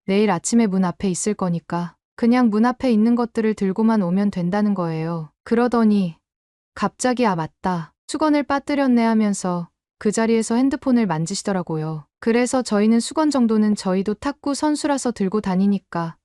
내일 아침에 문 앞에 있을 거니까 그냥 문 앞에 있는 것들을 들고만 오면 된다는 거예요. 그러더니 갑자기 아 맞다. 수건을 빠뜨렸네 하면서 그 자리에서 핸드폰을 만지시더라고요. 그래서 저희는 수건 정도는 저희도 탁구 선수라서 들고 다니니까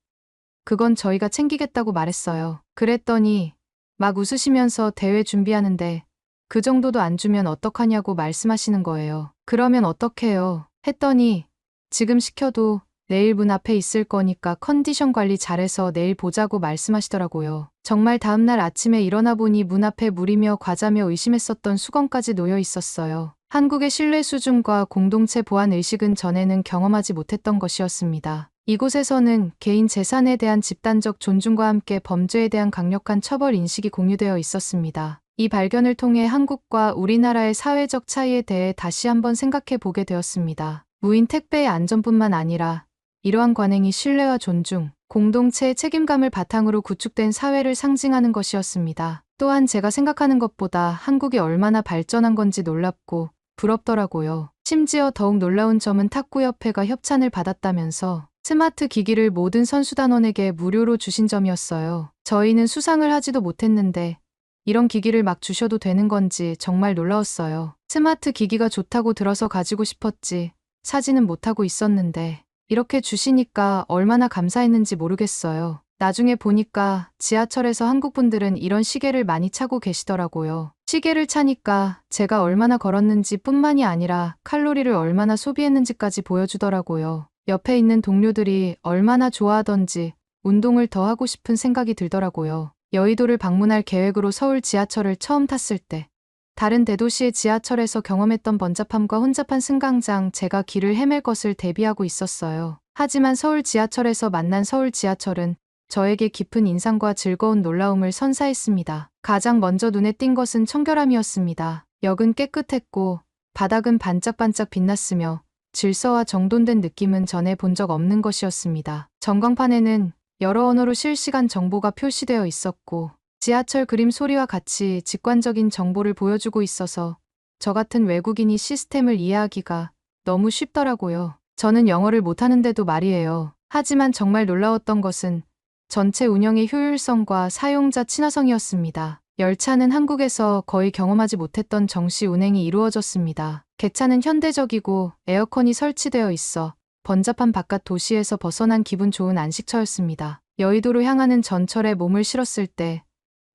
그건 저희가 챙기겠다고 말했어요. 그랬더니 막 웃으시면서 대회 준비하는데 그 정도도 안 주면 어떡하냐고 말씀하시는 거예요. 그러면 어떡해요? 했더니 지금 시켜도 내일 문 앞에 있을 거니까 컨디션 관리 잘해서 내일 보자고 말씀하시더라고요. 정말 다음날 아침에 일어나 보니 문 앞에 물이며 과자며 의심했었던 수건까지 놓여 있었어요. 한국의 신뢰 수준과 공동체 보안 의식은 전에는 경험하지 못했던 것이었습니다. 이곳에서는 개인 재산에 대한 집단적 존중과 함께 범죄에 대한 강력한 처벌 인식이 공유되어 있었습니다. 이 발견을 통해 한국과 우리나라의 사회적 차이에 대해 다시 한번 생각해 보게 되었습니다. 무인 택배의 안전뿐만 아니라 이러한 관행이 신뢰와 존중, 공동체의 책임감을 바탕으로 구축된 사회를 상징하는 것이었습니다. 또한 제가 생각하는 것보다 한국이 얼마나 발전한 건지 놀랍고 부럽더라고요. 심지어 더욱 놀라운 점은 탁구협회가 협찬을 받았다면서 스마트 기기를 모든 선수단원에게 무료로 주신 점이었어요. 저희는 수상을 하지도 못했는데 이런 기기를 막 주셔도 되는 건지 정말 놀라웠어요. 스마트 기기가 좋다고 들어서 가지고 싶었지 사지는 못하고 있었는데 이렇게 주시니까 얼마나 감사했는지 모르겠어요. 나중에 보니까 지하철에서 한국 분들은 이런 시계를 많이 차고 계시더라고요. 시계를 차니까 제가 얼마나 걸었는지 뿐만이 아니라 칼로리를 얼마나 소비했는지까지 보여주더라고요. 옆에 있는 동료들이 얼마나 좋아하던지 운동을 더 하고 싶은 생각이 들더라고요. 여의도를 방문할 계획으로 서울 지하철을 처음 탔을 때 다른 대도시의 지하철에서 경험했던 번잡함과 혼잡한 승강장, 제가 길을 헤맬 것을 대비하고 있었어요. 하지만 서울 지하철에서 만난 서울 지하철은 저에게 깊은 인상과 즐거운 놀라움을 선사했습니다. 가장 먼저 눈에 띈 것은 청결함이었습니다. 역은 깨끗했고 바닥은 반짝반짝 빛났으며 질서와 정돈된 느낌은 전에 본 적 없는 것이었습니다. 전광판에는 여러 언어로 실시간 정보가 표시되어 있었고 지하철 그림 소리와 같이 직관적인 정보를 보여주고 있어서 저 같은 외국인이 시스템을 이해하기가 너무 쉽더라고요. 저는 영어를 못하는데도 말이에요. 하지만 정말 놀라웠던 것은 전체 운영의 효율성과 사용자 친화성이었습니다. 열차는 한국에서 거의 경험하지 못했던 정시 운행이 이루어졌습니다. 객차는 현대적이고 에어컨이 설치되어 있어 번잡한 바깥 도시에서 벗어난 기분 좋은 안식처였습니다. 여의도로 향하는 전철에 몸을 실었을 때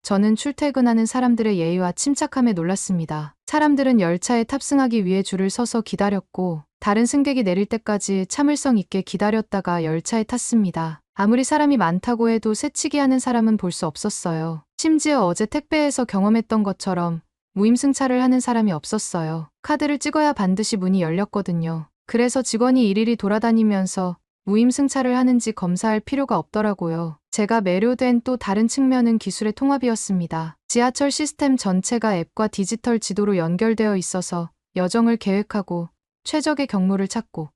저는 출퇴근하는 사람들의 예의와 침착함에 놀랐습니다. 사람들은 열차에 탑승하기 위해 줄을 서서 기다렸고 다른 승객이 내릴 때까지 참을성 있게 기다렸다가 열차에 탔습니다. 아무리 사람이 많다고 해도 새치기 하는 사람은 볼 수 없었어요. 심지어 어제 택배에서 경험했던 것처럼 무임승차를 하는 사람이 없었어요. 카드를 찍어야 반드시 문이 열렸거든요. 그래서 직원이 일일이 돌아다니면서 무임승차를 하는지 검사할 필요가 없더라고요. 제가 매료된 또 다른 측면은 기술의 통합이었습니다. 지하철 시스템 전체가 앱과 디지털 지도로 연결되어 있어서 여정을 계획하고 최적의 경로를 찾고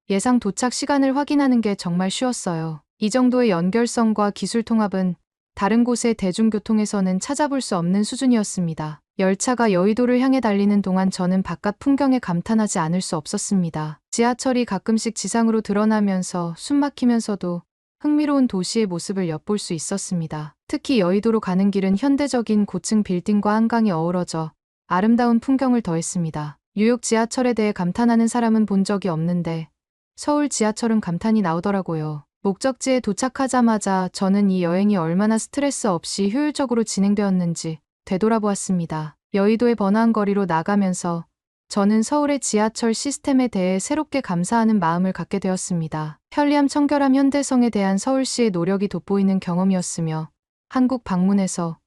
예상 도착 시간을 확인하는 게 정말 쉬웠어요. 이 정도의 연결성과 기술 통합은 다른 곳의 대중교통에서는 찾아볼 수 없는 수준이었습니다. 열차가 여의도를 향해 달리는 동안 저는 바깥 풍경에 감탄하지 않을 수 없었습니다. 지하철이 가끔씩 지상으로 드러나면서 숨막히면서도 흥미로운 도시의 모습을 엿볼 수 있었습니다. 특히 여의도로 가는 길은 현대적인 고층 빌딩과 한강이 어우러져 아름다운 풍경을 더했습니다. 뉴욕 지하철에 대해 감탄하는 사람은 본 적이 없는데 서울 지하철은 감탄이 나오더라고요. 목적지에 도착하자마자 저는 이 여행이 얼마나 스트레스 없이 효율적으로 진행되었는지 되돌아보았습니다. 여의도의 번화한 거리로 나가면서 저는 서울의 지하철 시스템에 대해 새롭게 감사하는 마음을 갖게 되었습니다. 편리함, 청결함, 현대성에 대한 서울시의 노력이 돋보이는 경험이었으며 한국 방문에서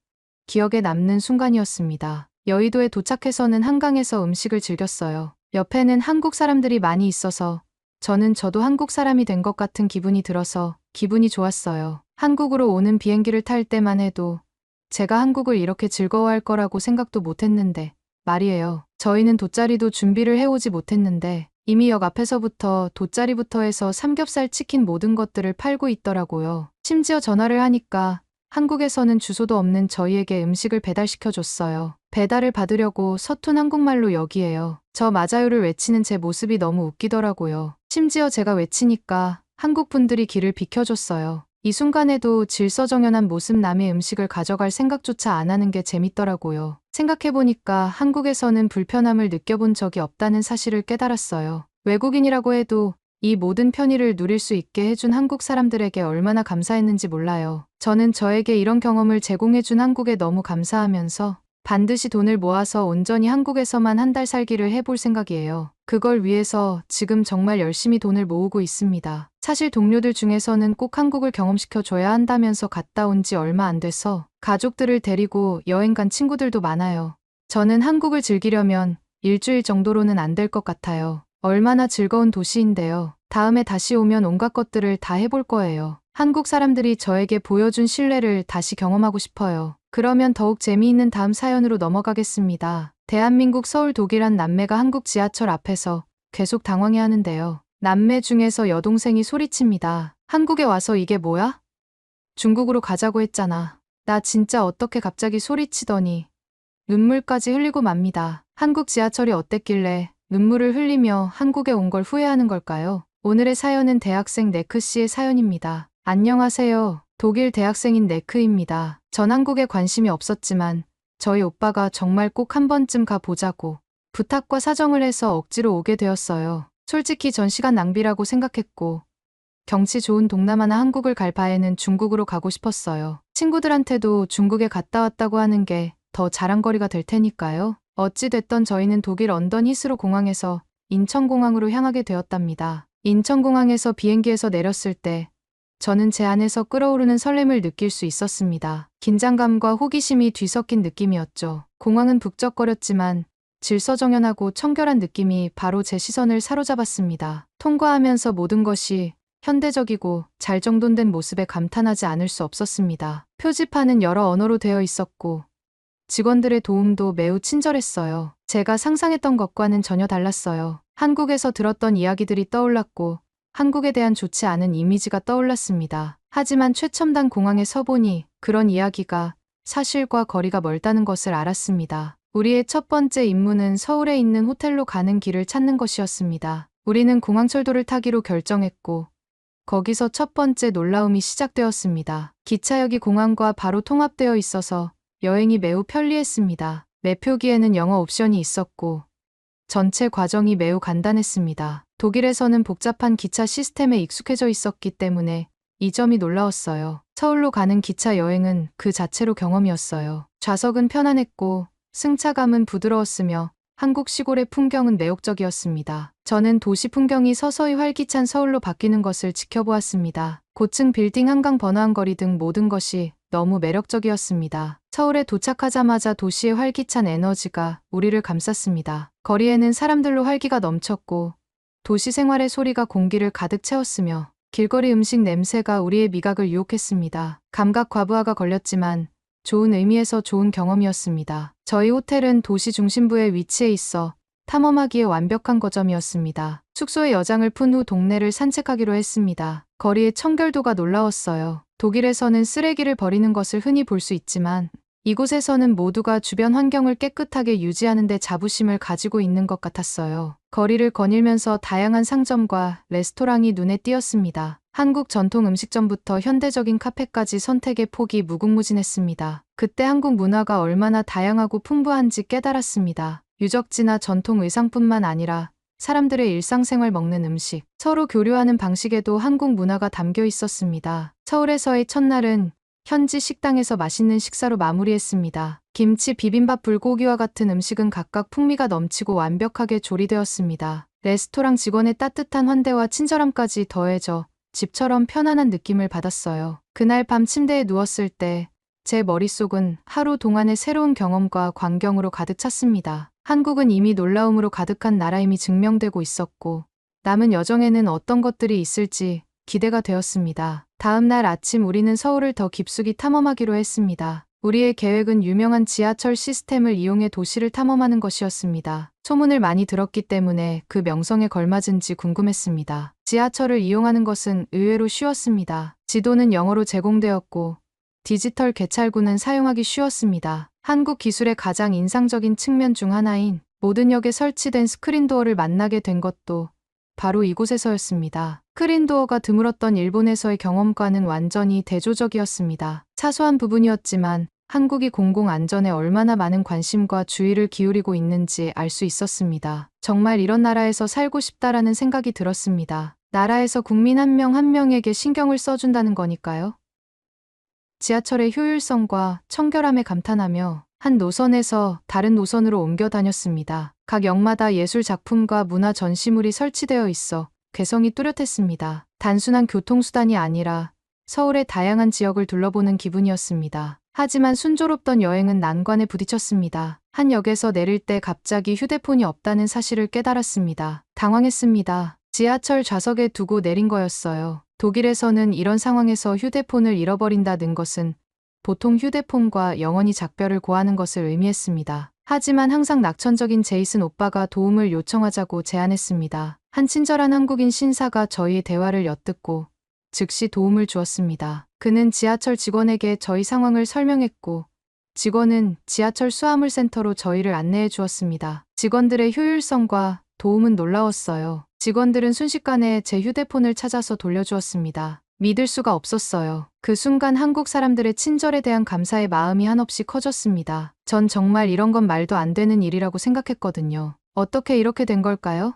기억에 남는 순간이었습니다. 여의도에 도착해서는 한강에서 음식을 즐겼어요. 옆에는 한국 사람들이 많이 있어서 저도 한국 사람이 된 것 같은 기분이 들어서 기분이 좋았어요. 한국으로 오는 비행기를 탈 때만 해도 제가 한국을 이렇게 즐거워할 거라고 생각도 못했는데 말이에요. 저희는 돗자리도 준비를 해오지 못했는데 이미 역 앞에서부터 돗자리부터 해서 삼겹살, 치킨 모든 것들을 팔고 있더라고요. 심지어 전화를 하니까 한국에서는 주소도 없는 저희에게 음식을 배달시켜줬어요. 배달을 받으려고 서툰 한국말로 여기에요. 저 맞아요를 외치는 제 모습이 너무 웃기더라고요. 심지어 제가 외치니까 한국 분들이 길을 비켜줬어요. 이 순간에도 질서정연한 모습, 남의 음식을 가져갈 생각조차 안 하는 게 재밌더라고요. 생각해보니까 한국에서는 불편함을 느껴본 적이 없다는 사실을 깨달았어요. 외국인이라고 해도 이 모든 편의를 누릴 수 있게 해준 한국 사람들에게 얼마나 감사했는지 몰라요. 저는 저에게 이런 경험을 제공해준 한국에 너무 감사하면서 반드시 돈을 모아서 온전히 한국에서만 한 달 살기를 해볼 생각이에요. 그걸 위해서 지금 정말 열심히 돈을 모으고 있습니다. 사실 동료들 중에서는 꼭 한국을 경험시켜줘야 한다면서 갔다 온 지 얼마 안 돼서 가족들을 데리고 여행 간 친구들도 많아요. 저는 한국을 즐기려면 일주일 정도로는 안 될 것 같아요. 얼마나 즐거운 도시인데요. 다음에 다시 오면 온갖 것들을 다 해볼 거예요. 한국 사람들이 저에게 보여준 신뢰를 다시 경험하고 싶어요. 그러면 더욱 재미있는 다음 사연으로 넘어가겠습니다. 대한민국 서울 독일 한 남매가 한국 지하철 앞에서 계속 당황해 하는데요. 남매 중에서 여동생이 소리칩니다. 한국에 와서 이게 뭐야? 중국으로 가자고 했잖아. 나 진짜 어떻게 갑자기 소리치더니 눈물까지 흘리고 맙니다. 한국 지하철이 어땠길래 눈물을 흘리며 한국에 온 걸 후회하는 걸까요? 오늘의 사연은 대학생 네크 씨의 사연입니다. 안녕하세요. 독일 대학생인 네크입니다. 전 한국에 관심이 없었지만 저희 오빠가 정말 꼭 한 번쯤 가보자고 부탁과 사정을 해서 억지로 오게 되었어요. 솔직히 전 시간 낭비라고 생각했고 경치 좋은 동남아나 한국을 갈 바에는 중국으로 가고 싶었어요. 친구들한테도 중국에 갔다 왔다고 하는 게 더 자랑거리가 될 테니까요. 어찌됐던 저희는 독일 런던 히스로 공항에서 인천공항으로 향하게 되었답니다. 인천공항에서 비행기에서 내렸을 때 저는 제 안에서 끓어오르는 설렘을 느낄 수 있었습니다. 긴장감과 호기심이 뒤섞인 느낌이었죠. 공항은 북적거렸지만 질서정연하고 청결한 느낌이 바로 제 시선을 사로잡았습니다. 통과하면서 모든 것이 현대적이고 잘 정돈된 모습에 감탄하지 않을 수 없었습니다. 표지판은 여러 언어로 되어 있었고 직원들의 도움도 매우 친절했어요. 제가 상상했던 것과는 전혀 달랐어요. 한국에서 들었던 이야기들이 떠올랐고 한국에 대한 좋지 않은 이미지가 떠올랐습니다. 하지만 최첨단 공항에 서보니 그런 이야기가 사실과 거리가 멀다는 것을 알았습니다. 우리의 첫 번째 임무는 서울에 있는 호텔로 가는 길을 찾는 것이었습니다. 우리는 공항철도를 타기로 결정했고 거기서 첫 번째 놀라움이 시작되었습니다. 기차역이 공항과 바로 통합되어 있어서 여행이 매우 편리했습니다. 매표기에는 영어 옵션이 있었고 전체 과정이 매우 간단했습니다. 독일에서는 복잡한 기차 시스템에 익숙해져 있었기 때문에 이 점이 놀라웠어요. 서울로 가는 기차 여행은 그 자체로 경험이었어요. 좌석은 편안했고 승차감은 부드러웠으며 한국 시골의 풍경은 매혹적이었습니다. 저는 도시 풍경이 서서히 활기찬 서울로 바뀌는 것을 지켜보았습니다. 고층 빌딩, 한강, 번화한 거리 등 모든 것이 너무 매력적이었습니다. 서울에 도착하자마자 도시의 활기찬 에너지가 우리를 감쌌습니다. 거리에는 사람들로 활기가 넘쳤고 도시 생활의 소리가 공기를 가득 채웠으며 길거리 음식 냄새가 우리의 미각을 유혹했습니다. 감각 과부하가 걸렸지만 좋은 의미에서 좋은 경험이었습니다. 저희 호텔은 도시 중심부에 위치해 있어 탐험하기에 완벽한 거점이었습니다. 숙소에 여장을 푼 후 동네를 산책하기로 했습니다. 거리의 청결도가 놀라웠어요. 독일에서는 쓰레기를 버리는 것을 흔히 볼 수 있지만 이곳에서는 모두가 주변 환경을 깨끗하게 유지하는 데 자부심을 가지고 있는 것 같았어요. 거리를 거닐면서 다양한 상점과 레스토랑이 눈에 띄었습니다. 한국 전통 음식점부터 현대적인 카페까지 선택의 폭이 무궁무진했습니다. 그때 한국 문화가 얼마나 다양하고 풍부한지 깨달았습니다. 유적지나 전통 의상뿐만 아니라 사람들의 일상생활, 먹는 음식, 서로 교류하는 방식에도 한국 문화가 담겨 있었습니다. 서울에서의 첫날은 현지 식당에서 맛있는 식사로 마무리했습니다. 김치, 비빔밥, 불고기와 같은 음식은 각각 풍미가 넘치고 완벽하게 조리되었습니다. 레스토랑 직원의 따뜻한 환대와 친절함까지 더해져 집처럼 편안한 느낌을 받았어요. 그날 밤 침대에 누웠을 때 제 머릿속은 하루 동안의 새로운 경험과 광경으로 가득 찼습니다. 한국은 이미 놀라움으로 가득한 나라임이 증명되고 있었고 남은 여정에는 어떤 것들이 있을지 기대가 되었습니다. 다음 날 아침 우리는 서울을 더 깊숙이 탐험하기로 했습니다. 우리의 계획은 유명한 지하철 시스템을 이용해 도시를 탐험하는 것이었습니다. 소문을 많이 들었기 때문에 그 명성에 걸맞은지 궁금했습니다. 지하철을 이용하는 것은 의외로 쉬웠습니다. 지도는 영어로 제공되었고 디지털 개찰구는 사용하기 쉬웠습니다. 한국 기술의 가장 인상적인 측면 중 하나인 모든 역에 설치된 스크린도어를 만나게 된 것도 바로 이곳에서였습니다. 스크린도어가 드물었던 일본에서의 경험과는 완전히 대조적이었습니다. 사소한 부분이었지만 한국이 공공안전에 얼마나 많은 관심과 주의를 기울이고 있는지 알 수 있었습니다. 정말 이런 나라에서 살고 싶다라는 생각이 들었습니다. 나라에서 국민 한 명 한 명에게 신경을 써준다는 거니까요. 지하철의 효율성과 청결함에 감탄하며 한 노선에서 다른 노선으로 옮겨 다녔습니다. 각 역마다 예술 작품과 문화 전시물이 설치되어 있어 개성이 뚜렷했습니다. 단순한 교통수단이 아니라 서울의 다양한 지역을 둘러보는 기분이었습니다. 하지만 순조롭던 여행은 난관에 부딪혔습니다. 한 역에서 내릴 때 갑자기 휴대폰이 없다는 사실을 깨달았습니다. 당황했습니다. 지하철 좌석에 두고 내린 거였어요. 독일에서는 이런 상황에서 휴대폰을 잃어버린다는 것은 보통 휴대폰과 영원히 작별을 고하는 것을 의미했습니다. 하지만 항상 낙천적인 제이슨 오빠가 도움을 요청하자고 제안했습니다. 한 친절한 한국인 신사가 저희의 대화를 엿듣고 즉시 도움을 주었습니다. 그는 지하철 직원에게 저희 상황을 설명했고 직원은 지하철 수화물센터로 저희를 안내해 주었습니다. 직원들의 효율성과 도움은 놀라웠어요. 직원들은 순식간에 제 휴대폰을 찾아서 돌려주었습니다. 믿을 수가 없었어요. 그 순간 한국 사람들의 친절에 대한 감사의 마음이 한없이 커졌습니다. 전 정말 이런 건 말도 안 되는 일이라고 생각했거든요. 어떻게 이렇게 된 걸까요?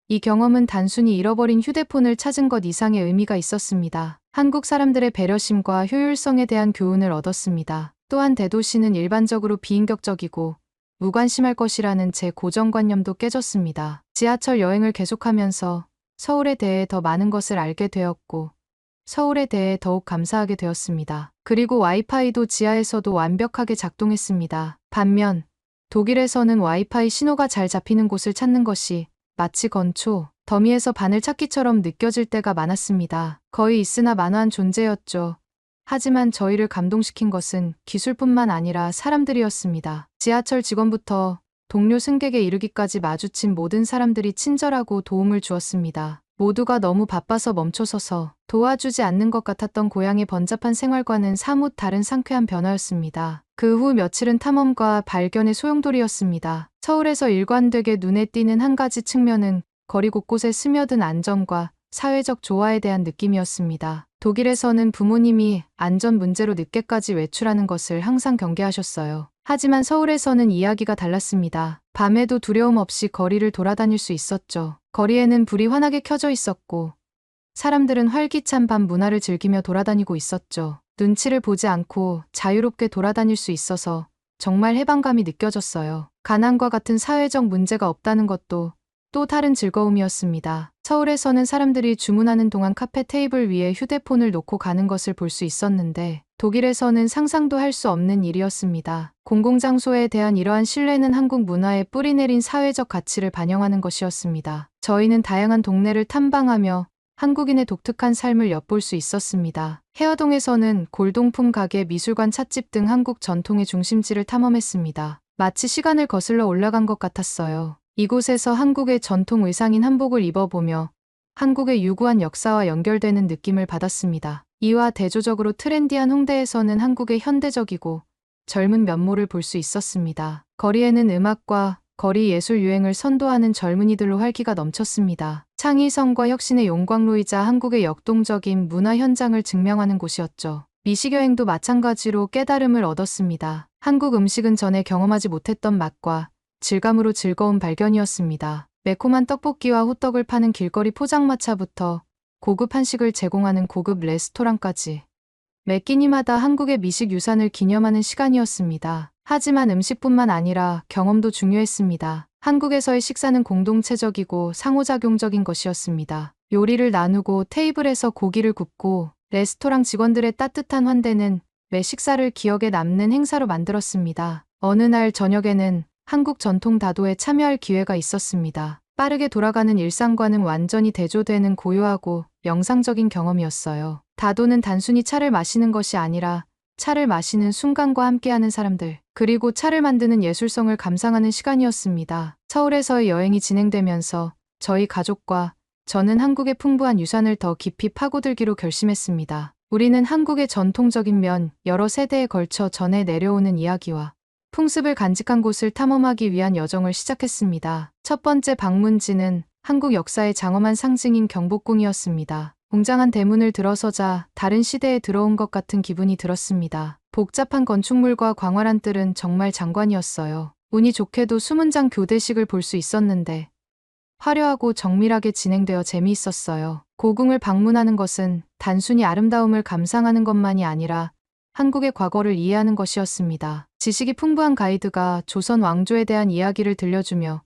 이 경험은 단순히 잃어버린 휴대폰을 찾은 것 이상의 의미가 있었습니다. 한국 사람들의 배려심과 효율성에 대한 교훈을 얻었습니다. 또한 대도시는 일반적으로 비인격적이고 무관심할 것이라는 제 고정관념도 깨졌습니다. 지하철 여행을 계속하면서 서울에 대해 더 많은 것을 알게 되었고 서울에 대해 더욱 감사하게 되었습니다. 그리고 와이파이도 지하에서도 완벽하게 작동했습니다. 반면 독일에서는 와이파이 신호가 잘 잡히는 곳을 찾는 것이 마치 건초, 더미에서 바늘 찾기처럼 느껴질 때가 많았습니다. 거의 있으나 마나한 존재였죠. 하지만 저희를 감동시킨 것은 기술뿐만 아니라 사람들이었습니다. 지하철 직원부터 동료 승객에 이르기까지 마주친 모든 사람들이 친절하고 도움을 주었습니다. 모두가 너무 바빠서 멈춰서서 도와주지 않는 것 같았던 고향의 번잡한 생활과는 사뭇 다른 상쾌한 변화였습니다. 그 후 며칠은 탐험과 발견의 소용돌이였습니다. 서울에서 일관되게 눈에 띄는 한 가지 측면은 거리 곳곳에 스며든 안전과 사회적 조화에 대한 느낌이었습니다. 독일에서는 부모님이 안전 문제로 늦게까지 외출하는 것을 항상 경계하셨어요. 하지만 서울에서는 이야기가 달랐습니다. 밤에도 두려움 없이 거리를 돌아다닐 수 있었죠. 거리에는 불이 환하게 켜져 있었고 사람들은 활기찬 밤 문화를 즐기며 돌아다니고 있었죠. 눈치를 보지 않고 자유롭게 돌아다닐 수 있어서 정말 해방감이 느껴졌어요. 가난과 같은 사회적 문제가 없다는 것도 또 다른 즐거움이었습니다. 서울에서는 사람들이 주문하는 동안 카페 테이블 위에 휴대폰을 놓고 가는 것을 볼 수 있었는데 독일에서는 상상도 할 수 없는 일이었습니다. 공공장소에 대한 이러한 신뢰는 한국 문화에 뿌리내린 사회적 가치를 반영하는 것이었습니다. 저희는 다양한 동네를 탐방하며 한국인의 독특한 삶을 엿볼 수 있었습니다. 해화동에서는 골동품 가게, 미술관, 찻집 등 한국 전통의 중심지를 탐험했습니다. 마치 시간을 거슬러 올라간 것 같았어요. 이곳에서 한국의 전통 의상인 한복을 입어보며 한국의 유구한 역사와 연결되는 느낌을 받았습니다. 이와 대조적으로 트렌디한 홍대에서는 한국의 현대적이고 젊은 면모를 볼 수 있었습니다. 거리에는 음악과 거리 예술 유행을 선도하는 젊은이들로 활기가 넘쳤습니다. 창의성과 혁신의 용광로이자 한국의 역동적인 문화 현장을 증명하는 곳이었죠. 미식여행도 마찬가지로 깨달음을 얻었습니다. 한국 음식은 전에 경험하지 못했던 맛과 질감으로 즐거운 발견이었습니다. 매콤한 떡볶이와 호떡을 파는 길거리 포장마차부터 고급 한식을 제공하는 고급 레스토랑까지 매 끼니마다 한국의 미식 유산을 기념하는 시간이었습니다. 하지만 음식뿐만 아니라 경험도 중요했습니다. 한국에서의 식사는 공동체적이고 상호작용적인 것이었습니다. 요리를 나누고 테이블에서 고기를 굽고 레스토랑 직원들의 따뜻한 환대는 매 식사를 기억에 남는 행사로 만들었습니다. 어느 날 저녁에는 한국 전통 다도에 참여할 기회가 있었습니다. 빠르게 돌아가는 일상과는 완전히 대조되는 고요하고 명상적인 경험이었어요. 다도는 단순히 차를 마시는 것이 아니라 차를 마시는 순간과 함께하는 사람들, 그리고 차를 만드는 예술성을 감상하는 시간이었습니다. 서울에서의 여행이 진행되면서 저희 가족과 저는 한국의 풍부한 유산을 더 깊이 파고들기로 결심했습니다. 우리는 한국의 전통적인 면, 여러 세대에 걸쳐 전해 내려오는 이야기와 풍습을 간직한 곳을 탐험하기 위한 여정을 시작했습니다. 첫 번째 방문지는 한국 역사의 장엄한 상징인 경복궁이었습니다. 웅장한 대문을 들어서자 다른 시대에 들어온 것 같은 기분이 들었습니다. 복잡한 건축물과 광활한 뜰은 정말 장관이었어요. 운이 좋게도 수문장 교대식을 볼 수 있었는데 화려하고 정밀하게 진행되어 재미있었어요. 고궁을 방문하는 것은 단순히 아름다움을 감상하는 것만이 아니라 한국의 과거를 이해하는 것이었습니다. 지식이 풍부한 가이드가 조선 왕조에 대한 이야기를 들려주며